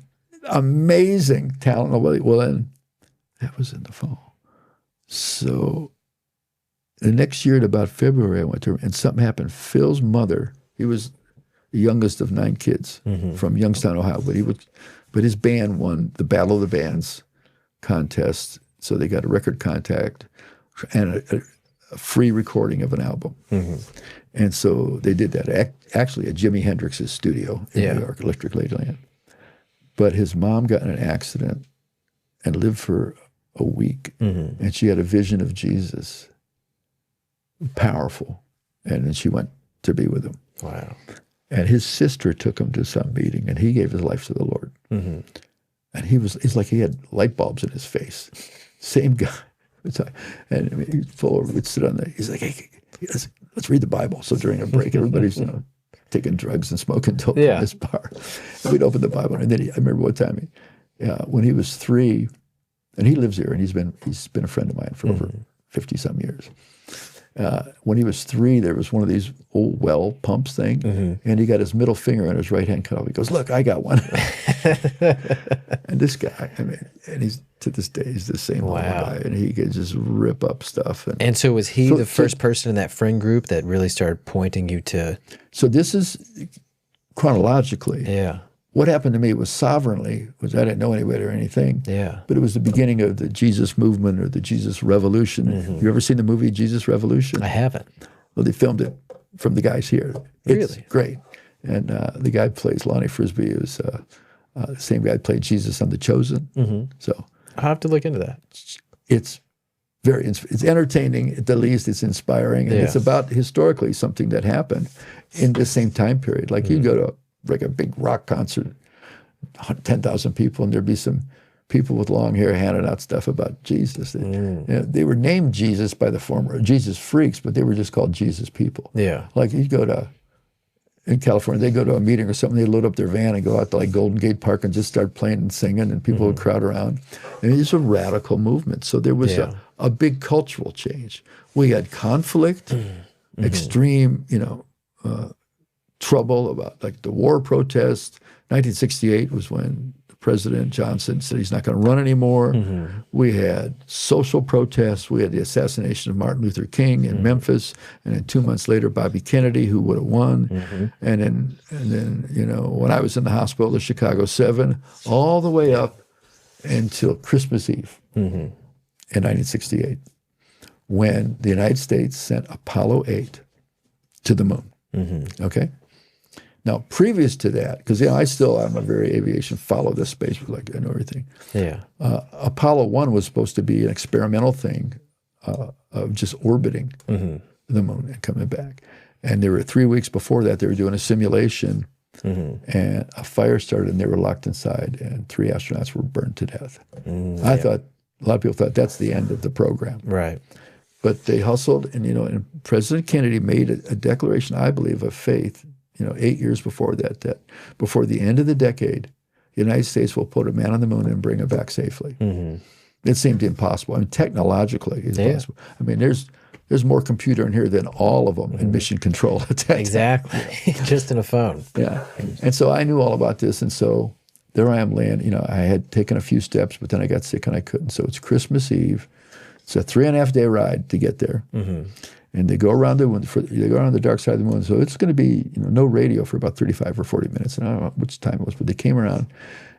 S2: amazing talent. Well, then that was in the fall. So the next year, at about February, I went to her, and something happened. Phil's mother, he was the youngest of 9 kids from Youngstown, Ohio, but his band won the Battle of the Bands contest, so they got a record contract and a free recording of an album. And so they did that, actually at Jimi Hendrix's studio in New York, Electric Ladyland. But his mom got in an accident and lived for a week, and she had a vision of Jesus, powerful, and then she went to be with him.
S1: Wow.
S2: And his sister took him to some meeting, and he gave his life to the Lord. And it's like he had light bulbs in his face. Same guy. And I mean, he's full of, we'd sit on there. He's like, hey, let's read the Bible. So during a break, everybody's taking drugs and smoking dope in this bar. And we'd open the Bible. And then I remember one time, when he was 3, and he lives here, and he's been a friend of mine for over 50-some years. When he was 3, there was one of these old well pumps thing, and he got his middle finger on his right hand cut off. He goes, "Look, I got one." And this guy, I mean, and he's to this day, he's the same old guy, and he could just rip up stuff. And
S1: so was he the first person in that friend group that really started pointing you to?
S2: So this is chronologically.
S1: Yeah.
S2: What happened to me was sovereignly, I didn't know anybody or anything.
S1: Yeah.
S2: But it was the beginning of the Jesus movement or the Jesus Revolution. You ever seen the movie Jesus Revolution?
S1: I haven't.
S2: Well, they filmed it from the guys here. It's
S1: Really?
S2: great. And the guy who plays Lonnie Frisbee is the same guy who played Jesus on The Chosen. So
S1: I'll have to look into that.
S2: it's it's entertaining, at the least it's inspiring, and it's about historically something that happened in the same time period. Like you go to like a big rock concert, 10,000 people, and there'd be some people with long hair handing out stuff about Jesus. They were named Jesus by the former Jesus freaks, but they were just called Jesus people. Yeah. Like you go to, in California, they go to a meeting or something, they load up their van and go out to like Golden Gate Park and just start playing and singing, and people would crowd around. And it's a radical movement. So there was a big cultural change. We had conflict, extreme, trouble about like the war protests. 1968 was when President Johnson said he's not going to run anymore. We had social protests. We had the assassination of Martin Luther King in Memphis, and then 2 months later, Bobby Kennedy, who would have won. And then when I was in the hospital, the Chicago 7, all the way up until Christmas Eve in 1968, when the United States sent Apollo 8 to the moon. Okay. Now, previous to that, because I'm a very aviation, follow this space, like I know everything. Yeah. Apollo 1 was supposed to be an experimental thing of just orbiting the moon and coming back. And there were 3 weeks before that, they were doing a simulation, and a fire started, and they were locked inside, and 3 astronauts were burned to death. I thought, a lot of people thought that's the end of the program. Right. But they hustled, and President Kennedy made a declaration, I believe, of faith, 8 years before that before the end of the decade, the United States will put a man on the moon and bring him back safely. It seemed impossible. I mean, technologically, it's possible. I mean, there's more computer in here than all of them in mission control at that time.
S1: Exactly. Just in a phone. Yeah.
S2: And so I knew all about this, and so there I am laying, I had taken a few steps, but then I got sick and I couldn't. So it's Christmas Eve. It's a 3.5-day ride to get there. And they go around the dark side of the moon. So it's going to be no radio for about 35 or 40 minutes. And I don't know which time it was, but they came around.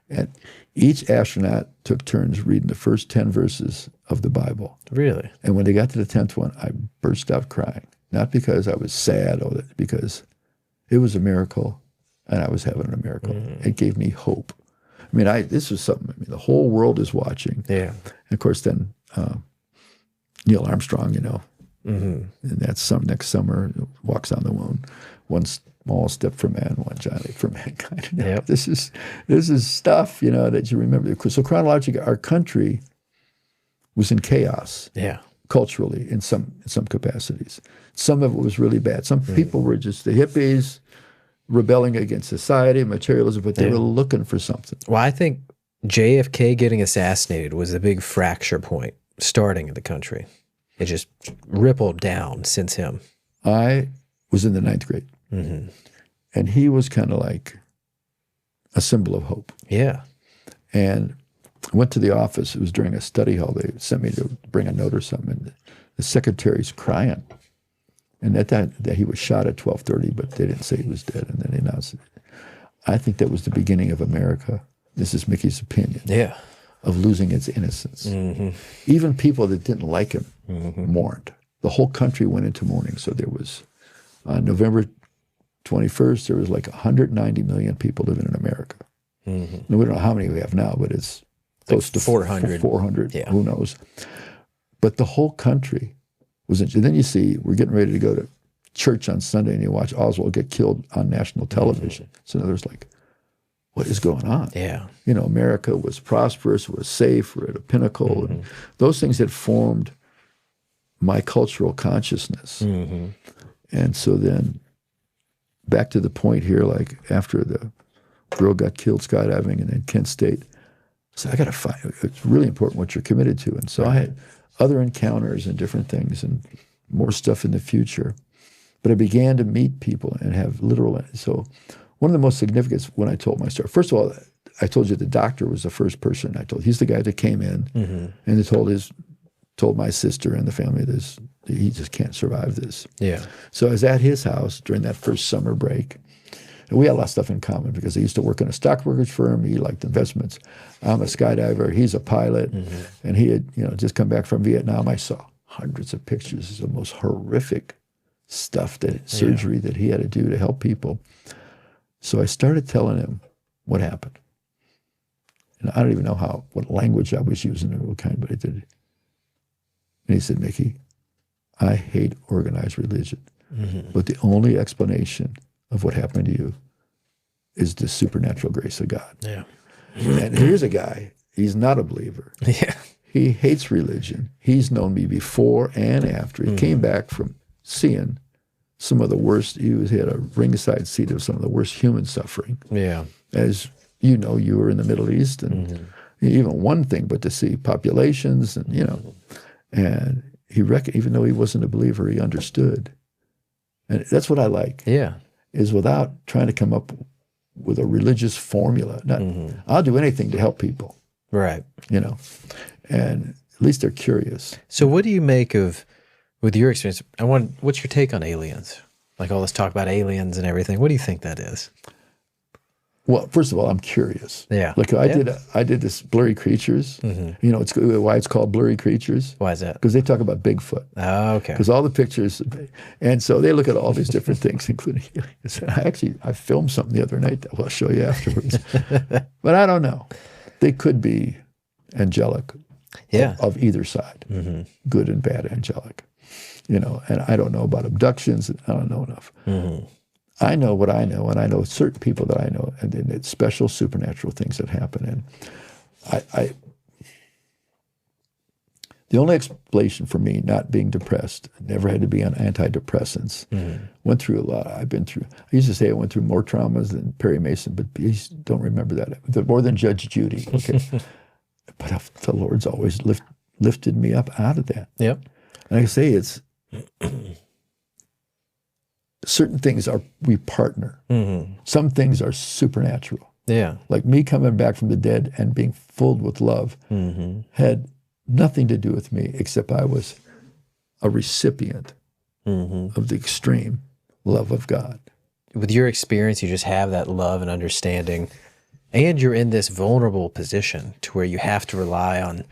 S2: And each astronaut took turns reading the first 10 verses of the Bible. Really? And when they got to the 10th one, I burst out crying. Not because I was sad, because it was a miracle, and I was having a miracle. It gave me hope. I mean, this was something, the whole world is watching. Yeah. And of course, then Neil Armstrong, and that's next summer, walks on the moon. One small step for man, one giant leap for mankind. Yep. This is stuff, that you remember. So chronologically, our country was in chaos. Yeah. Culturally, in some capacities. Some of it was really bad. Some people were just the hippies rebelling against society, materialism, but they were looking for something.
S1: Well, I think JFK getting assassinated was a big fracture point starting in the country. It just rippled down since him.
S2: I was in the 9th grade, and he was kind of like a symbol of hope. Yeah. And I went to the office. It was during a study hall. They sent me to bring a note or something. And the secretary's crying. And that he was shot at 12:30, but they didn't say he was dead. And then they announced it. I think that was the beginning of America. This is Mickey's opinion.
S1: Yeah.
S2: Of losing its innocence. Mm-hmm. Even people that didn't like him mourned. The whole country went into mourning. So there was, on November 21st, there was like 190 million people living in America. Mm-hmm. Now, we don't know how many we have now, but it's close
S1: like
S2: to
S1: 400.
S2: 400,
S1: yeah.
S2: Who knows? But the whole country was in. And then you see, we're getting ready to go to church on Sunday, and you watch Oswald get killed on national television. Mm-hmm. So there's like, what is going on?
S1: Yeah.
S2: You know, America was prosperous, was safe, we're at a pinnacle. Mm-hmm. And those things had formed my cultural consciousness. Mm-hmm. And so then back to the point here, like after the girl got killed skydiving and then Kent State, so I got to find, it's really important what you're committed to. And so I had other encounters and different things and more stuff in the future. But I began to meet people and have literal, so one of the most significant when I told my story, first of all, I told you the doctor was the first person I told. He's the guy that came in and he told my sister and the family this, he just can't survive this.
S1: Yeah.
S2: So I was at his house during that first summer break. And we had a lot of stuff in common because I used to work in a stockbrokerage firm. He liked investments. I'm a skydiver. He's a pilot. And he had, just come back from Vietnam. I saw hundreds of pictures of the most horrific stuff, surgery that he had to do to help people. So I started telling him what happened. And I don't even know what language I was using or what kind, but I did it. And he said, Mickey, I hate organized religion, but the only explanation of what happened to you is the supernatural grace of God.
S1: Yeah.
S2: And here's a guy, he's not a believer.
S1: Yeah.
S2: He hates religion. He's known me before and after. He came back from seeing some of the worst, he had a ringside seat of some of the worst human suffering.
S1: Yeah.
S2: As you know, you were in the Middle East, and even one thing, but to see populations, and and he even though he wasn't a believer, he understood. And that's what I like.
S1: Yeah.
S2: Is without trying to come up with a religious formula. I'll do anything to help people.
S1: Right.
S2: And at least they're curious.
S1: So what do you make of, with your experience, what's your take on aliens? Like all this talk about aliens and everything. What do you think that is?
S2: Well, first of all, I'm curious.
S1: Yeah.
S2: Like I did this Blurry Creatures. It's why it's called Blurry Creatures.
S1: Why is that?
S2: Because they talk about Bigfoot.
S1: Oh, okay.
S2: Because all the pictures, and so they look at all these different things, including aliens. I filmed something the other night that I'll show you afterwards. But I don't know. They could be angelic.
S1: Yeah.
S2: Of either side, good and bad angelic. And I don't know about abductions. I don't know enough. I know what I know, and I know certain people that I know, and then it's special supernatural things that happen. And the only explanation for me not being depressed, never had to be on antidepressants, went through a lot. I used to say I went through more traumas than Perry Mason, but please don't remember that. More than Judge Judy, okay? But the Lord's always lifted me up out of that.
S1: Yep.
S2: And I say it's certain things we partner. Some things are supernatural.
S1: Yeah.
S2: Like me coming back from the dead and being filled with love had nothing to do with me except I was a recipient of the extreme love of God.
S1: With your experience, you just have that love and understanding, and you're in this vulnerable position to where you have to rely on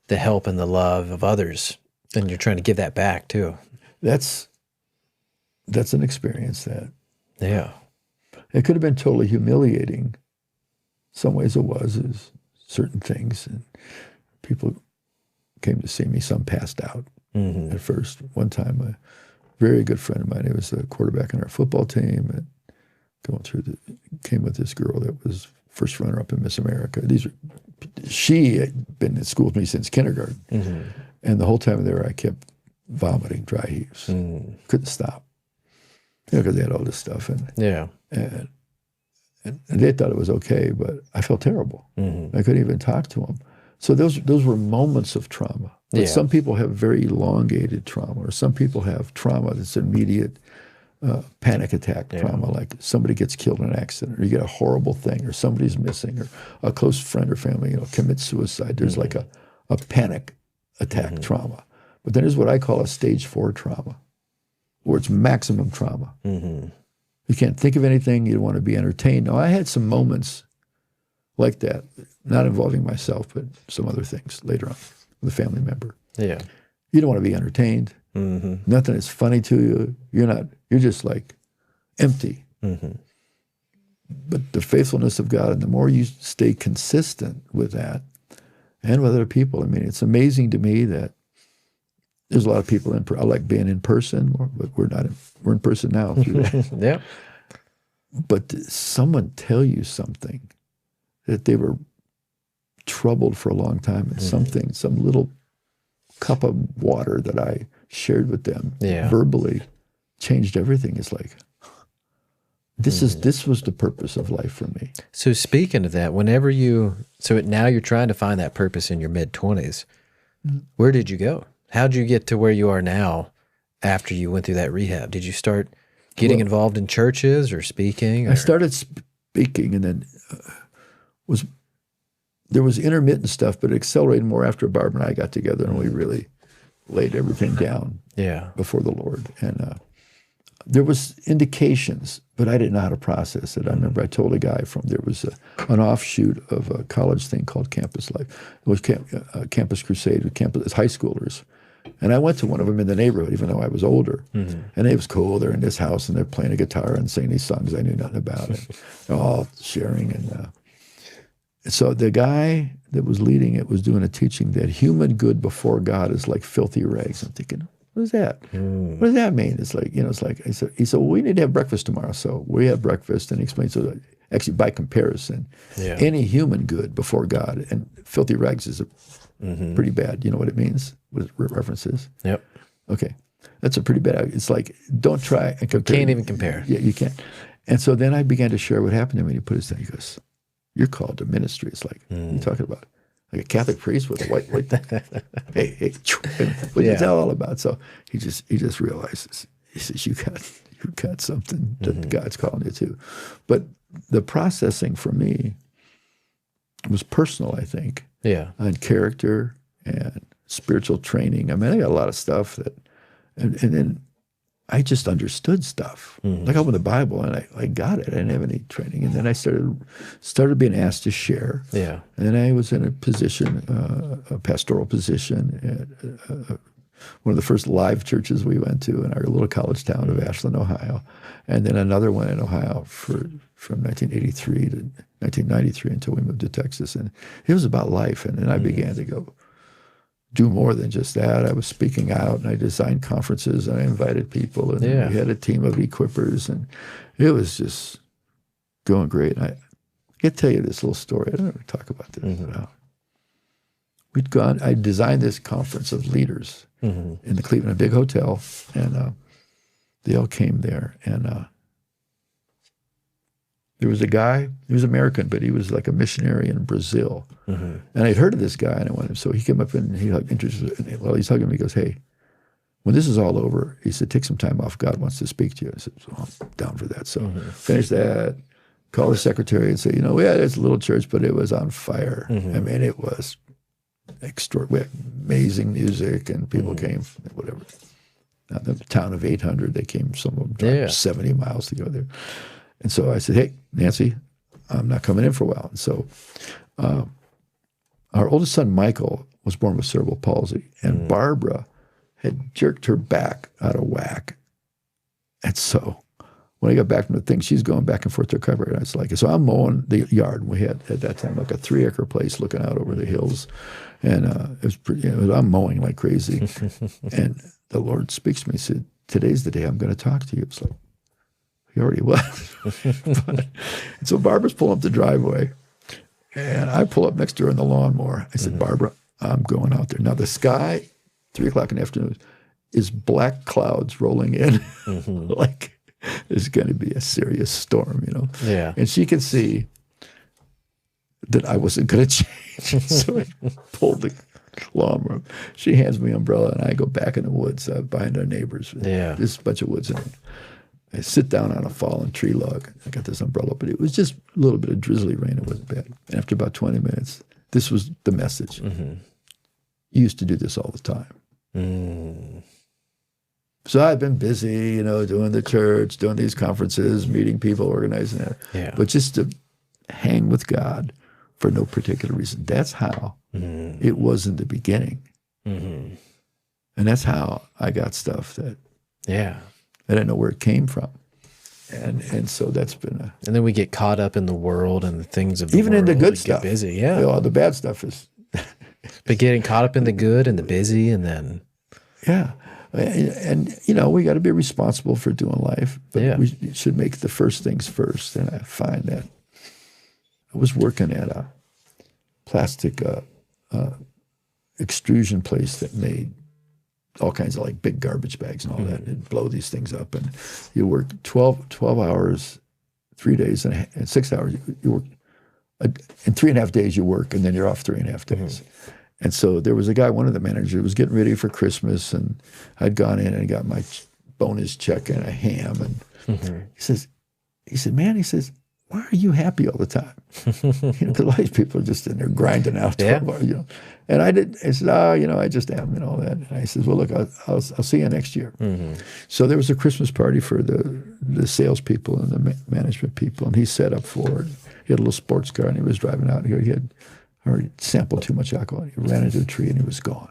S1: the help and the love of others, and you're trying to give that back too.
S2: That's an experience that, it could have been totally humiliating. Some ways it was, is certain things, and people came to see me. Some passed out at first. One time, a very good friend of mine, he was a quarterback on our football team, and came with this girl that was first runner-up in Miss America. She had been in school with me since kindergarten, and the whole time there, I kept vomiting, dry heaves, couldn't stop, because they had all this stuff, and they thought it was okay, but I felt terrible. I couldn't even talk to them. So those were moments of trauma. But some people have very elongated trauma, or some people have trauma that's immediate. panic attack trauma, like somebody gets killed in an accident, or you get a horrible thing, or somebody's missing, or a close friend or family, commits suicide. There's like a panic attack trauma. But then there's what I call a stage 4 trauma, where it's maximum trauma. You can't think of anything. You don't want to be entertained. Now, I had some moments like that, not involving myself, but some other things later on with a family member.
S1: Yeah.
S2: You don't want to be entertained. Nothing is funny to you. You're just like empty. But the faithfulness of God, and the more you stay consistent with that and with other people, I mean, it's amazing to me that there's a lot of people I like being in person, but we're in person now through that.
S1: Yeah.
S2: But someone tell you something, that they were troubled for a long time, and some little cup of water that I shared with them verbally changed everything. It's like, this was the purpose of life for me.
S1: So speaking of that, now you're trying to find that purpose in your mid-20s. Where did you go? How'd you get to where you are now after you went through that rehab? Did you start getting involved in churches or speaking?
S2: I started speaking, and then there was intermittent stuff, but it accelerated more after Barbara and I got together, and we really laid everything down before the Lord. And there was indications, but I didn't know how to process it. I remember I told a guy there was an offshoot of a college thing called Campus Life. It was Campus Crusade with high schoolers. And I went to one of them in the neighborhood, even though I was older. And it was cool. They're in this house, and they're playing a guitar and singing these songs I knew nothing about. And they're all sharing. And so the guy that was leading it was doing a teaching that human good before God is like filthy rags. I'm thinking, what is that? What does that mean? It's like, he said, well, we need to have breakfast tomorrow. So we have breakfast, and he explains, so actually by comparison, any human good before God, and filthy rags is pretty bad. You know what it means? What it references? Yep. Okay. That's a pretty bad, it's like, don't try and compare.
S1: Can't even compare.
S2: Yeah, you can't. And so then I began to share what happened to me when he put his thing. He goes, you're called to ministry. It's like, what are you talking about? Like a Catholic priest with a white hey, what is that all about? So he just realizes, he says, you got something that God's calling you to. But the processing for me was personal, I think.
S1: Yeah.
S2: And character and spiritual training. I mean, I got a lot of stuff and then I just understood stuff. Like I opened the Bible and I got it. I didn't have any training. And then I started being asked to share.
S1: Yeah.
S2: And then I was in a position, a pastoral position at one of the first live churches we went to in our little college town of Ashland, Ohio. And then another one in Ohio from 1983 to 1993 until we moved to Texas. And it was about life. And then I began to do more than just that. I was speaking out, and I designed conferences, and I invited people, and we had a team of equippers, and it was just going great. And I can tell you this little story. I don't ever talk about this. I designed this conference of leaders in the Cleveland, a big hotel, and they all came there, and there was a guy, he was American, but he was like a missionary in Brazil. And I'd heard of this guy, and I wanted him. So he came up and he introduced me. Well, he's hugging me. He goes, hey, when this is all over, he said, take some time off. God wants to speak to you. I said, so I'm down for that. So finish that, call the secretary and say, we had this little church, but it was on fire. I mean, it was extraordinary. We had amazing music, and people came from whatever. Now, the town of 800, they came, some of them drive 70 miles to go there. And so I said, hey, Nancy, I'm not coming in for a while. And so our oldest son, Michael, was born with cerebral palsy. And Barbara had jerked her back out of whack. And so when I got back from the thing, she's going back and forth to recover. And I was like, so I'm mowing the yard. And we had, at that time, like a 3-acre place looking out over the hills. And it was pretty, I'm mowing like crazy. And the Lord speaks to me and said, today's the day I'm going to talk to you. It's like, he already was. And so Barbara's pulling up the driveway, and I pull up next to her in the lawnmower. I said, Barbara, I'm going out there. Now the sky, 3 o'clock in the afternoon, is black clouds rolling in. Like there's going to be a serious storm, Yeah. And she could see that I wasn't going to change. So I pulled the lawnmower. She hands me an umbrella, and I go back in the woods behind our neighbors.
S1: Yeah.
S2: There's a bunch of woods in it. I sit down on a fallen tree log. I got this umbrella, but it was just a little bit of drizzly rain. It wasn't bad. And after about 20 minutes, this was the message. You used to do this all the time. So I've been busy, doing the church, doing these conferences, meeting people, organizing that.
S1: Yeah.
S2: But just to hang with God for no particular reason. That's how it was in the beginning. And that's how I got stuff that I didn't know where it came from. And so that's been
S1: And then we get caught up in the world and the things of the
S2: even
S1: world.
S2: in the good
S1: Get
S2: stuff.
S1: busy, yeah.
S2: The bad stuff is
S1: But getting caught up in the good and the busy, and then
S2: and we got to be responsible for doing life, but we should make the first things first. And I find that I was working at a plastic extrusion place that made all kinds of like big garbage bags and all that, and blow these things up. And you work 12 hours, 3 days, and 6 hours. You work in 3.5 days. You work, and then you're off 3.5 days. And so there was a guy, one of the managers, was getting ready for Christmas, and I'd gone in and got my bonus check and a ham, and he said, man, why are you happy all the time? Because a lot of these people are just in there grinding out 12 hours, And I said, I just am and all that. And I said, well, look, I'll see you next year. So there was a Christmas party for the salespeople and the management people, and he set up for it. He had a little sports car, and he was driving out here. He had already sampled too much alcohol. He ran into a tree, and he was gone.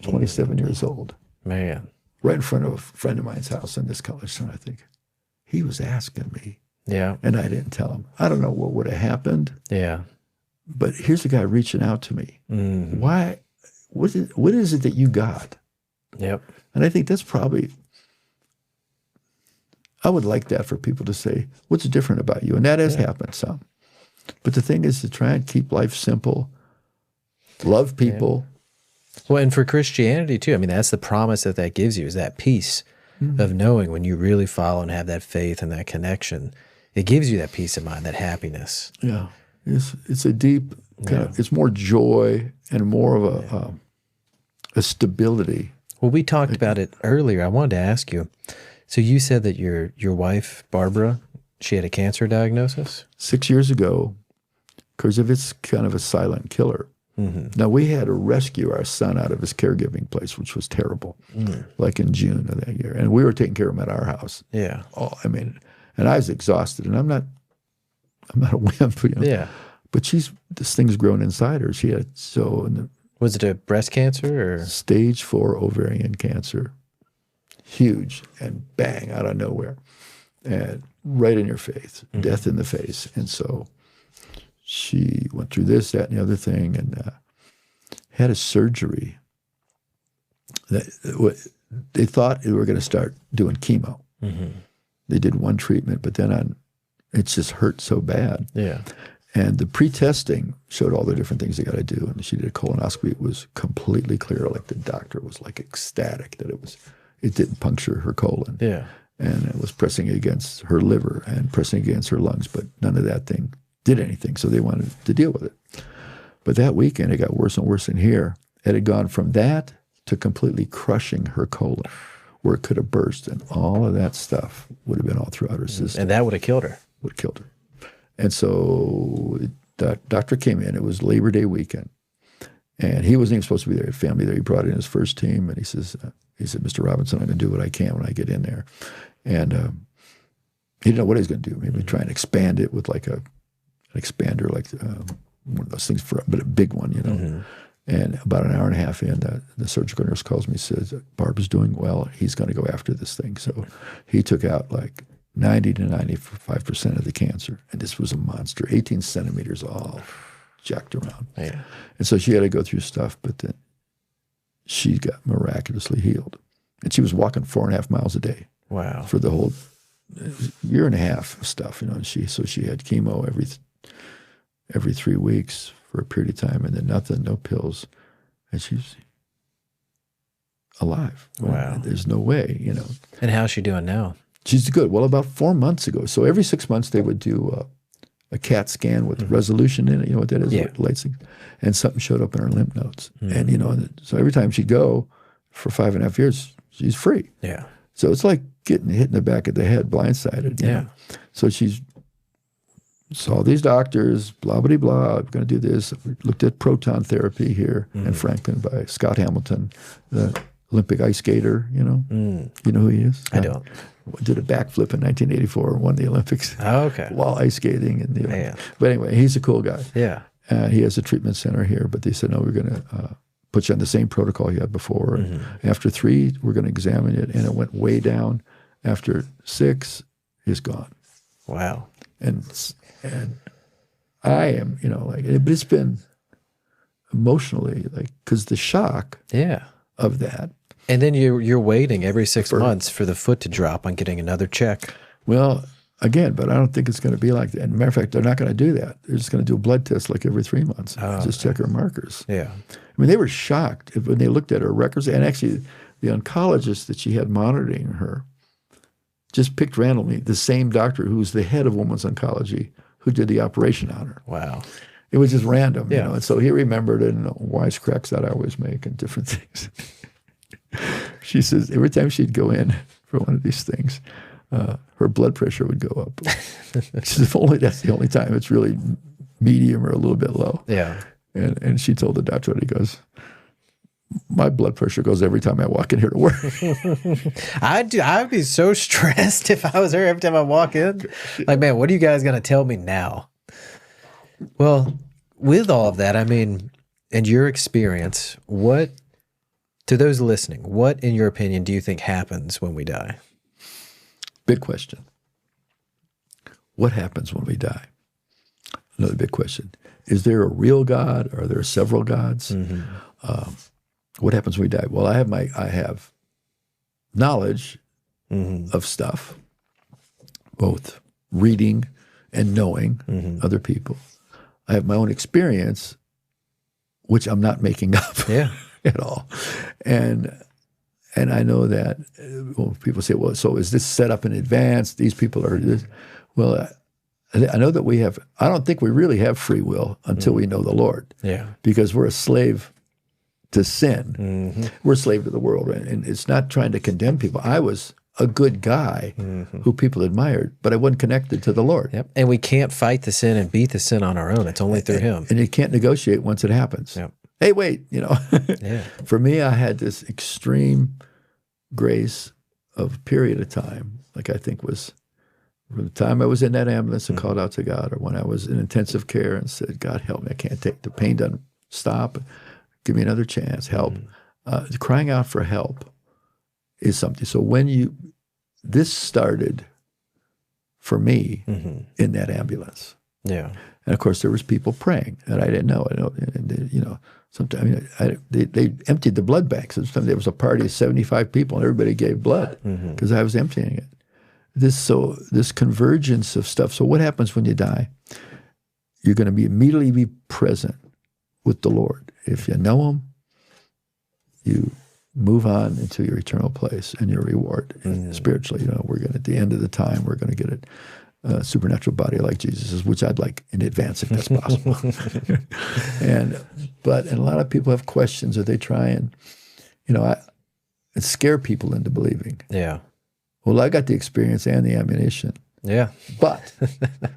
S2: 27 years old.
S1: Man.
S2: Right in front of a friend of mine's house in this college town, I think. He was asking me.
S1: Yeah.
S2: And I didn't tell him. I don't know what would have happened.
S1: Yeah.
S2: But here's a guy reaching out to me. Why? What is it that you got?
S1: Yep.
S2: And I think that's probably, I would like that for people to say, what's different about you? And that has happened some. But the thing is to try and keep life simple, love people.
S1: Well, and for Christianity too, I mean, that's the promise that gives you, is that peace of knowing when you really follow and have that faith and that connection. It gives you that peace of mind, that happiness.
S2: Yeah. It's a deep kind of, it's more joy and more of a stability.
S1: Well, we talked about it earlier. I wanted to ask you. So you said that your wife, Barbara, she had a cancer diagnosis?
S2: 6 years ago, because of it's kind of a silent killer. Now, we had to rescue our son out of his caregiving place, which was terrible, like in June of that year. And we were taking care of him at our house.
S1: Yeah.
S2: Oh, I mean, and I was exhausted, and I'm not a wimp,
S1: Yeah.
S2: But this thing's grown inside her. She had,
S1: Was it a breast cancer or?
S2: Stage 4 ovarian cancer. Huge, and bang, out of nowhere. And right in your face, death in the face. And so she went through this, that, and the other thing, and had a surgery. They thought they were going to start doing chemo. They did one treatment, but then it just hurt so bad.
S1: Yeah.
S2: And the pre-testing showed all the different things they got to do. And she did a colonoscopy. It was completely clear. Like the doctor was like ecstatic that it didn't puncture her colon.
S1: Yeah.
S2: And it was pressing against her liver and pressing against her lungs, but none of that thing did anything. So they wanted to deal with it. But that weekend, it got worse and worse in here. It had gone from that to completely crushing her colon, where it could have burst, and all of that stuff would have been all throughout her system.
S1: And that would have killed her.
S2: Would have killed her. And so the doctor came in. It was Labor Day weekend. And he wasn't even supposed to be there. He had family there. He brought in his first team, and he said, Mr. Robinson, I'm going to do what I can when I get in there. And he didn't know what he was going to do. Maybe try and expand it with like an expander, like one of those things, but a big one, And about an hour and a half in, the surgical nurse calls me and says, Barb is doing well. He's going to go after this thing. So he took out like 90 to 95% of the cancer. And this was a monster, 18 centimeters, all jacked around.
S1: Yeah.
S2: And so she had to go through stuff, but then she got miraculously healed. And she was walking 4.5 miles a day.
S1: Wow.
S2: For the whole year and a half of stuff, And she had chemo every 3 weeks for a period of time, and then nothing, no pills, and she's alive.
S1: Wow.
S2: There's no way,
S1: And how's she doing now?
S2: She's good. Well, about 4 months ago. So every 6 months they would do a CAT scan with resolution in it. You know what that is?
S1: Yeah.
S2: And something showed up in her lymph nodes. And, so every time she'd go for 5.5 years, she's free.
S1: Yeah.
S2: So it's like getting hit in the back of the head, blindsided. You know? So she saw these doctors, blah, blah, blah, we're going to do this. We looked at proton therapy here in Franklin by Scott Hamilton, the Olympic ice skater, you know. You know who he is?
S1: I don't.
S2: Did a backflip in 1984 and won the Olympics.
S1: Oh, okay.
S2: While ice skating. But anyway, he's a cool guy.
S1: Yeah.
S2: He has a treatment center here, but they said, no, we're going to put you on the same protocol you had before. And after 3, we're going to examine it. And it went way down. After 6, he's gone.
S1: Wow.
S2: And I am, you know, like, but it's been emotionally, like, because the shock of that.
S1: And then you're waiting every 6 months for the foot to drop on getting another check.
S2: Well, again, but I don't think it's going to be like that. And matter of fact, they're not going to do that. They're just going to do a blood test like every 3 months. Just check her markers.
S1: Yeah.
S2: I mean, they were shocked when they looked at her records. And actually, the oncologist that she had monitoring her just picked randomly the same doctor who was the head of women's oncology who did the operation on her.
S1: Wow.
S2: It was just random, you know. And so he remembered it, and wisecracks that I always make and different things. She says every time she'd go in for one of these things, her blood pressure would go up. She says, if only that's the only time it's really medium or a little bit low.
S1: Yeah.
S2: And she told the doctor, and he goes, my blood pressure goes every time I walk in here to work.
S1: I'd be so stressed if I was her every time I walk in. Like, man, what are you guys going to tell me now? Well, with all of that, I mean, in your experience, to those listening, what, in your opinion, do you think happens when we die?
S2: Big question. What happens when we die? Another big question. Is there a real God? Are there several gods? What happens when we die? Well, I have knowledge of stuff, both reading and knowing other people. I have my own experience, which I'm not making up at all. And I know that people say, well, so is this set up in advance? These people are this. Well, I know that I don't think we really have free will until we know the Lord. Yeah. Because we're a slave to sin. We're a slave to the world. And it's not trying to condemn people. I was a good guy who people admired, but I wasn't connected to the Lord.
S1: Yep. And we can't fight the sin and beat the sin on our own. It's only through Him.
S2: And you can't negotiate once it happens. Yep. Hey, wait, you know. For me, I had this extreme grace of a period of time, like I think was from the time I was in that ambulance and called out to God, or when I was in intensive care and said, God, help me, I can't take the pain, doesn't stop, give me another chance, help. Crying out for help is something. So this started for me in that ambulance. Yeah. And of course, there was people praying, and I didn't know. Sometimes they emptied the blood banks. Sometimes there was a party of 75 people, and everybody gave blood because I was emptying it. This convergence of stuff. So what happens when you die? You're going to immediately be present with the Lord. If you know Him, you move on into your eternal place and your reward spiritually. We're going to, at the end of the time, we're going to get a supernatural body like Jesus's, which I'd like in advance if that's possible. But a lot of people have questions, or they try and, scare people into believing. Yeah. Well, I got the experience and the ammunition. Yeah. But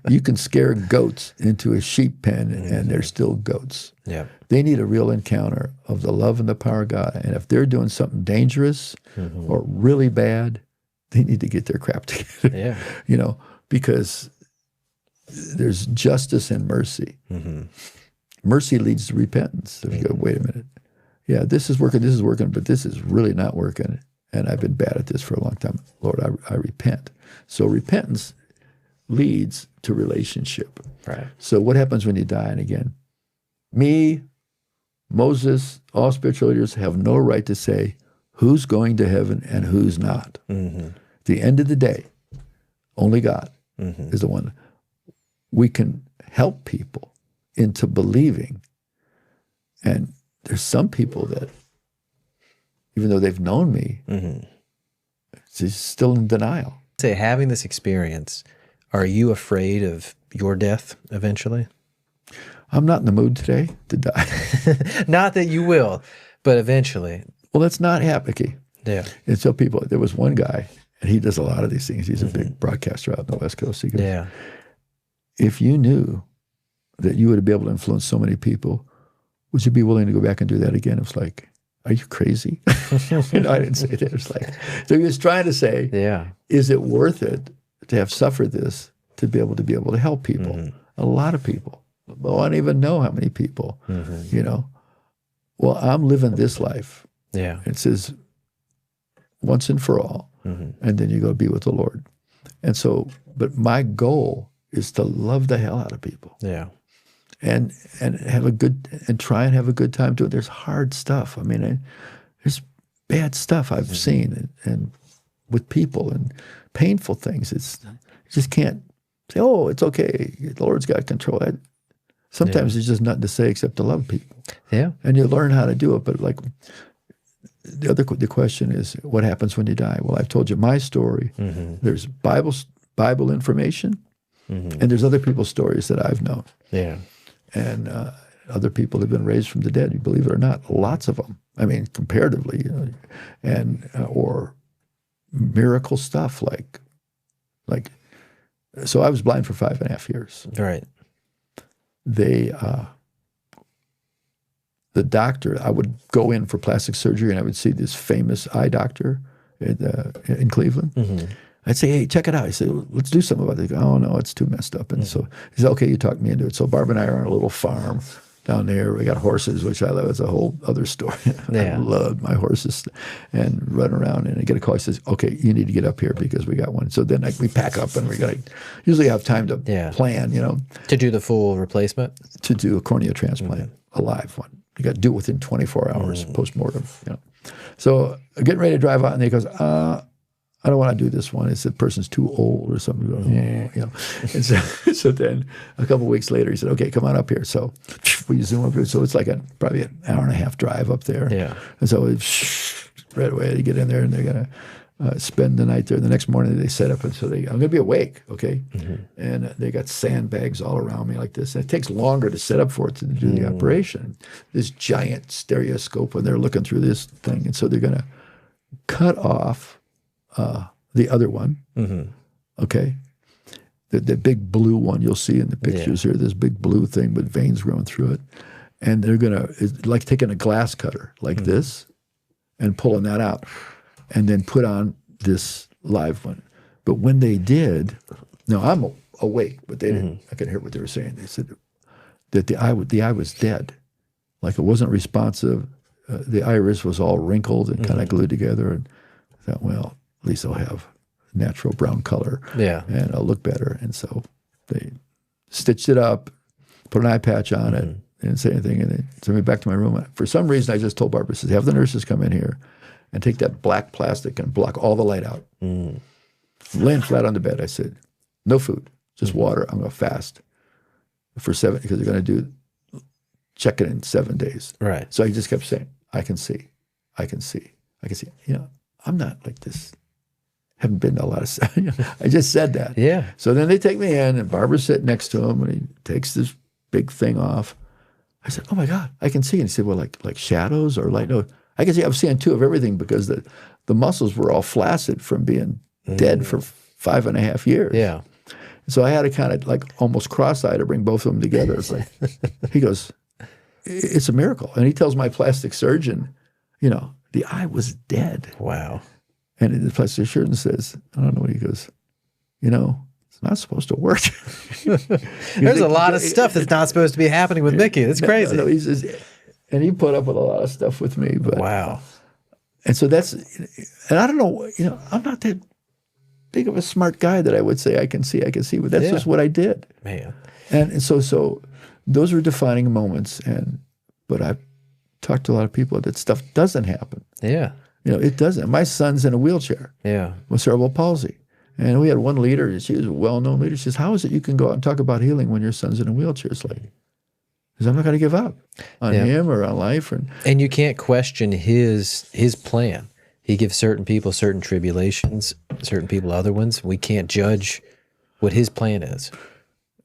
S2: you can scare goats into a sheep pen, and they're still goats. Yeah. They need a real encounter of the love and the power of God. And if they're doing something dangerous or really bad, they need to get their crap together. Yeah. Because there's justice and mercy. Mercy leads to repentance. If you go, wait a minute. Yeah, this is working, but this is really not working. And I've been bad at this for a long time. Lord, I repent. So repentance leads to relationship. Right. So what happens when you die? And again, me, Moses, all spiritual leaders have no right to say who's going to heaven and who's not. At the end of the day, only God is the one. We can help people into believing. And there's some people that, even though they've known me, they're still in denial.
S1: Say, having this experience, are you afraid of your death eventually?
S2: I'm not in the mood today to die.
S1: Not that you will, but eventually.
S2: Well, that's not happy.
S1: Yeah.
S2: And tell people, there was one guy, and he does a lot of these things. He's a big broadcaster out in the West Coast. He goes,
S1: Yeah.
S2: if you knew that you would be able to influence so many people, would you be willing to go back and do that again? It was like, are you crazy? I didn't say that. It was like, so he was trying to say,
S1: Yeah.
S2: is it worth it to have suffered this to be able to help people? A lot of people. Well, I don't even know how many people, you know. Well, I'm living this life.
S1: Yeah.
S2: It says once and for all, and then you go be with the Lord. And so, but my goal is to love the hell out of people.
S1: Yeah.
S2: And have a good, and try and have a good time doing it. There's hard stuff. I mean, there's bad stuff I've seen and with people and painful things. You just can't say, oh, it's okay. The Lord's got control. Sometimes there's just nothing to say except to love people.
S1: Yeah.
S2: And you learn how to do it. But like the question is, what happens when you die? Well, I've told you my story. There's Bible information, and there's other people's stories that I've known.
S1: Yeah.
S2: And other people have been raised from the dead, you believe it or not, lots of them. I mean, comparatively, and or miracle stuff like. So I was blind for 5.5 years.
S1: Right.
S2: The doctor, I would go in for plastic surgery, and I would see this famous eye doctor in Cleveland. I'd say, hey, check it out. He said, let's do something about it. They go, oh, no, it's too messed up. And so he said, okay, you talked me into it. So Barb and I are on a little farm down there. We got horses, which I love. It's a whole other story. I loved my horses and run around. And I get a call. He says, okay, you need to get up here because we got one. So then we pack up, and we got to usually have time to plan, you know.
S1: To do the full replacement?
S2: To do a cornea transplant, a live one. You got to do it within 24 hours post-mortem, you know. So getting ready to drive out, and he goes, I don't want to do this one. It's the person's too old or something. You know. And so then a couple of weeks later, he said, okay, come on up here. So we zoom up here. So it's like probably an hour and a half drive up there.
S1: Yeah.
S2: And so right away they get in there, and they're going to spend the night there. The next morning they set up, and so I'm going to be awake, okay? And they got sandbags all around me like this. And it takes longer to set up for it to do the operation. This giant stereoscope, and they're looking through this thing. And so they're going to cut off the other one, okay? The big blue one you'll see in the pictures here, this big blue thing with veins growing through it. And they're going to, it's like taking a glass cutter like this and pulling that out and then put on this live one. But when they did, now I'm awake, but they didn't, I could hear what they were saying. They said that the eye was dead. Like it wasn't responsive. The iris was all wrinkled and kind of glued together. And I thought, well, at least I'll have natural brown color, and I'll look better. And so they stitched it up, put an eye patch on it, didn't say anything, and they sent me back to my room. For some reason, I just told Barbara, says, have the nurses come in here and take that black plastic and block all the light out. Laying flat on the bed, I said, no food, just water. I'm going to fast for 7, because they're going to do check it in 7 days.
S1: Right.
S2: So I just kept saying, I can see, I can see, I can see. You know, I'm not like this. Haven't been to a lot of stuff. I just said that.
S1: Yeah.
S2: So then they take me in, and Barbara's sitting next to him, and he takes this big thing off. I said, oh my God, I can see. And he said, well, like shadows or light? No, I can see. I was seeing two of everything because the muscles were all flaccid from being dead for 5.5 years.
S1: Yeah.
S2: So I had to kind of like almost cross-eyed to bring both of them together. It's like, he goes, it's a miracle. And he tells my plastic surgeon, you know, the eye was dead.
S1: Wow.
S2: And the plastic surgeon says, I don't know what he goes, you know, it's not supposed to work.
S1: There's a lot of stuff that's not supposed to be happening with Mickey. That's crazy.
S2: No, he says, and he put up with a lot of stuff with me. But
S1: wow.
S2: And so and I don't know, you know, I'm not that big of a smart guy that I would say I can see, but that's just what I did.
S1: Man.
S2: And so those were defining moments. But I've talked to a lot of people that stuff doesn't happen.
S1: Yeah.
S2: You know, it doesn't. My son's in a wheelchair with cerebral palsy. And we had one leader, she was a well-known leader. She says, how is it you can go out and talk about healing when your son's in a wheelchair? It's like, because I'm not going to give up on him or on life.
S1: And you can't question his plan. He gives certain people certain tribulations, certain people other ones. We can't judge what his plan is.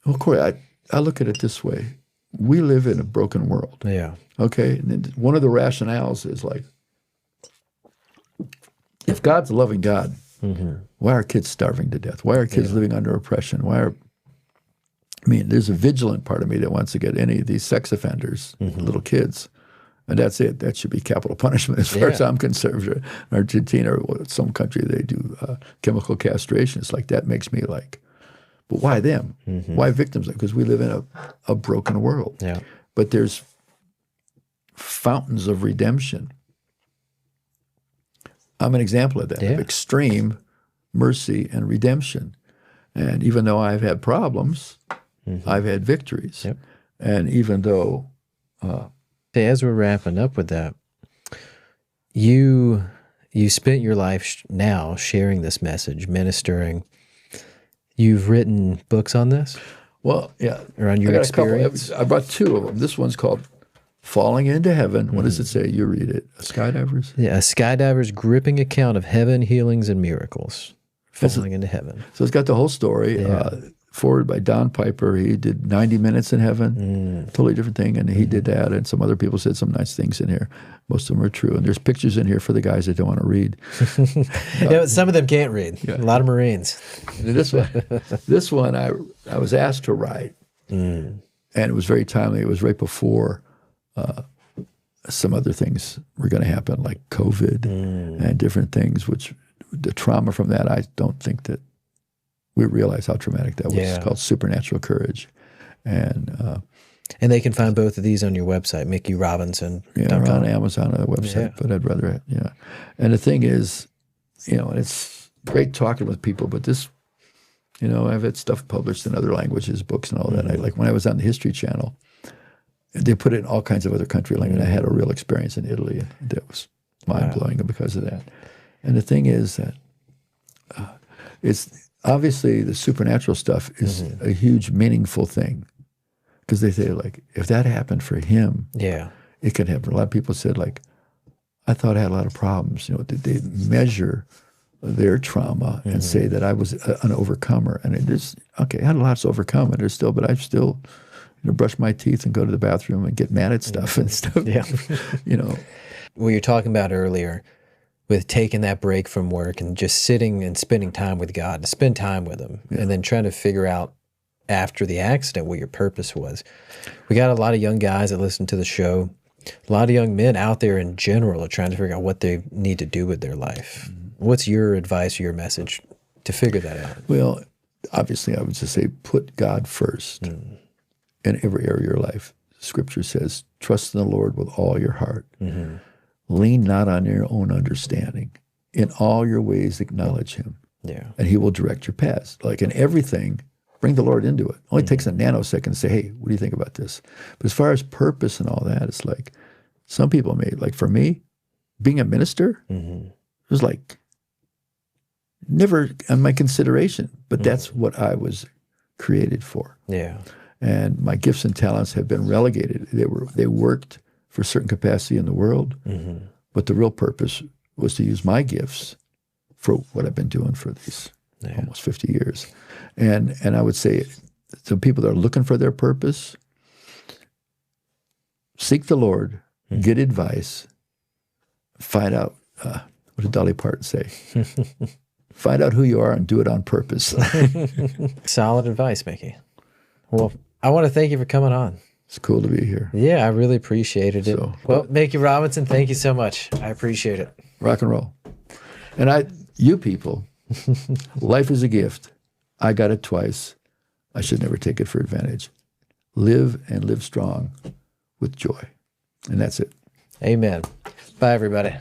S2: Well, Corey, I look at it this way. We live in a broken world.
S1: Yeah.
S2: Okay? And one of the rationales is like, if God's a loving God, why are kids starving to death? Why are kids living under oppression? There's a vigilant part of me that wants to get any of these sex offenders, little kids, and that's it. That should be capital punishment as far as I'm concerned. In Argentina or some country, they do chemical castration. It's like, that makes me like, but why them? Why victims? Because we live in a broken world.
S1: Yeah.
S2: But there's fountains of redemption. I'm an example of that, of extreme mercy and redemption. And even though I've had problems, I've had victories.
S1: Yep.
S2: And even though...
S1: as we're wrapping up with that, you spent your life now sharing this message, ministering. You've written books on this?
S2: Well, yeah.
S1: Or on your experience?
S2: I brought two of them. This one's called Falling into Heaven. What does it say? You read it. A skydiver's?
S1: Yeah, a skydiver's gripping account of heaven, healings, and miracles. Falling into Heaven.
S2: So it's got the whole story. Forward by Don Piper. He did 90 Minutes in Heaven. Totally different thing. And he did that. And some other people said some nice things in here. Most of them are true. And there's pictures in here for the guys that don't want to read.
S1: Yeah, some of them can't read. Yeah. A lot of Marines.
S2: This one I was asked to write. And it was very timely. It was right before some other things were going to happen, like COVID and different things, which the trauma from that, I don't think that we realize how traumatic that was. Yeah. It's called Supernatural Courage. And
S1: they can find both of these on your website, Mickey Robinson.
S2: Yeah, or on Amazon or the website, but I'd rather, And the thing is, it's great talking with people, but this, I've had stuff published in other languages, books and all that. Like when I was on the History Channel, they put it in all kinds of other country language. I had a real experience in Italy that was mind-blowing because of that. And the thing is that it's obviously the supernatural stuff is a huge, meaningful thing, because they say, like, if that happened for him, it could happen. A lot of people said, like, I thought I had a lot of problems. They measure their trauma and say that I was an overcomer. And it is, okay, I had lots to overcome, but I still brush my teeth and go to the bathroom and get mad at stuff and stuff. Yeah.
S1: What you're talking about earlier, with taking that break from work and just sitting and spending time with God, to spend time with Him, and then trying to figure out after the accident what your purpose was. We got a lot of young guys that listen to the show. A lot of young men out there in general are trying to figure out what they need to do with their life. What's your advice or your message to figure that out?
S2: Well, obviously, I would just say put God first in every area of your life. Scripture says, trust in the Lord with all your heart. Lean not on your own understanding. In all your ways, acknowledge Him. Yeah. And He will direct your paths. Like in everything, bring the Lord into it. It only takes a nanosecond to say, hey, what do you think about this? But as far as purpose and all that, it's like some people like for me, being a minister, it was like never on my consideration, but that's what I was created for. Yeah. And my gifts and talents have been relegated. They worked for a certain capacity in the world, but the real purpose was to use my gifts for what I've been doing for these almost 50 years. And I would say to people that are looking for their purpose, seek the Lord, get advice, find out, what did Dolly Parton say? Find out who you are and do it on purpose.
S1: Solid advice, Mickey. Well, I want to thank you for coming on.
S2: It's cool to be here.
S1: Yeah, I really appreciated it. Well, Mickey Robinson, thank you so much. I appreciate it.
S2: Rock and roll. And you people, life is a gift. I got it twice. I should never take it for advantage. Live and live strong with joy. And that's it.
S1: Amen. Bye, everybody.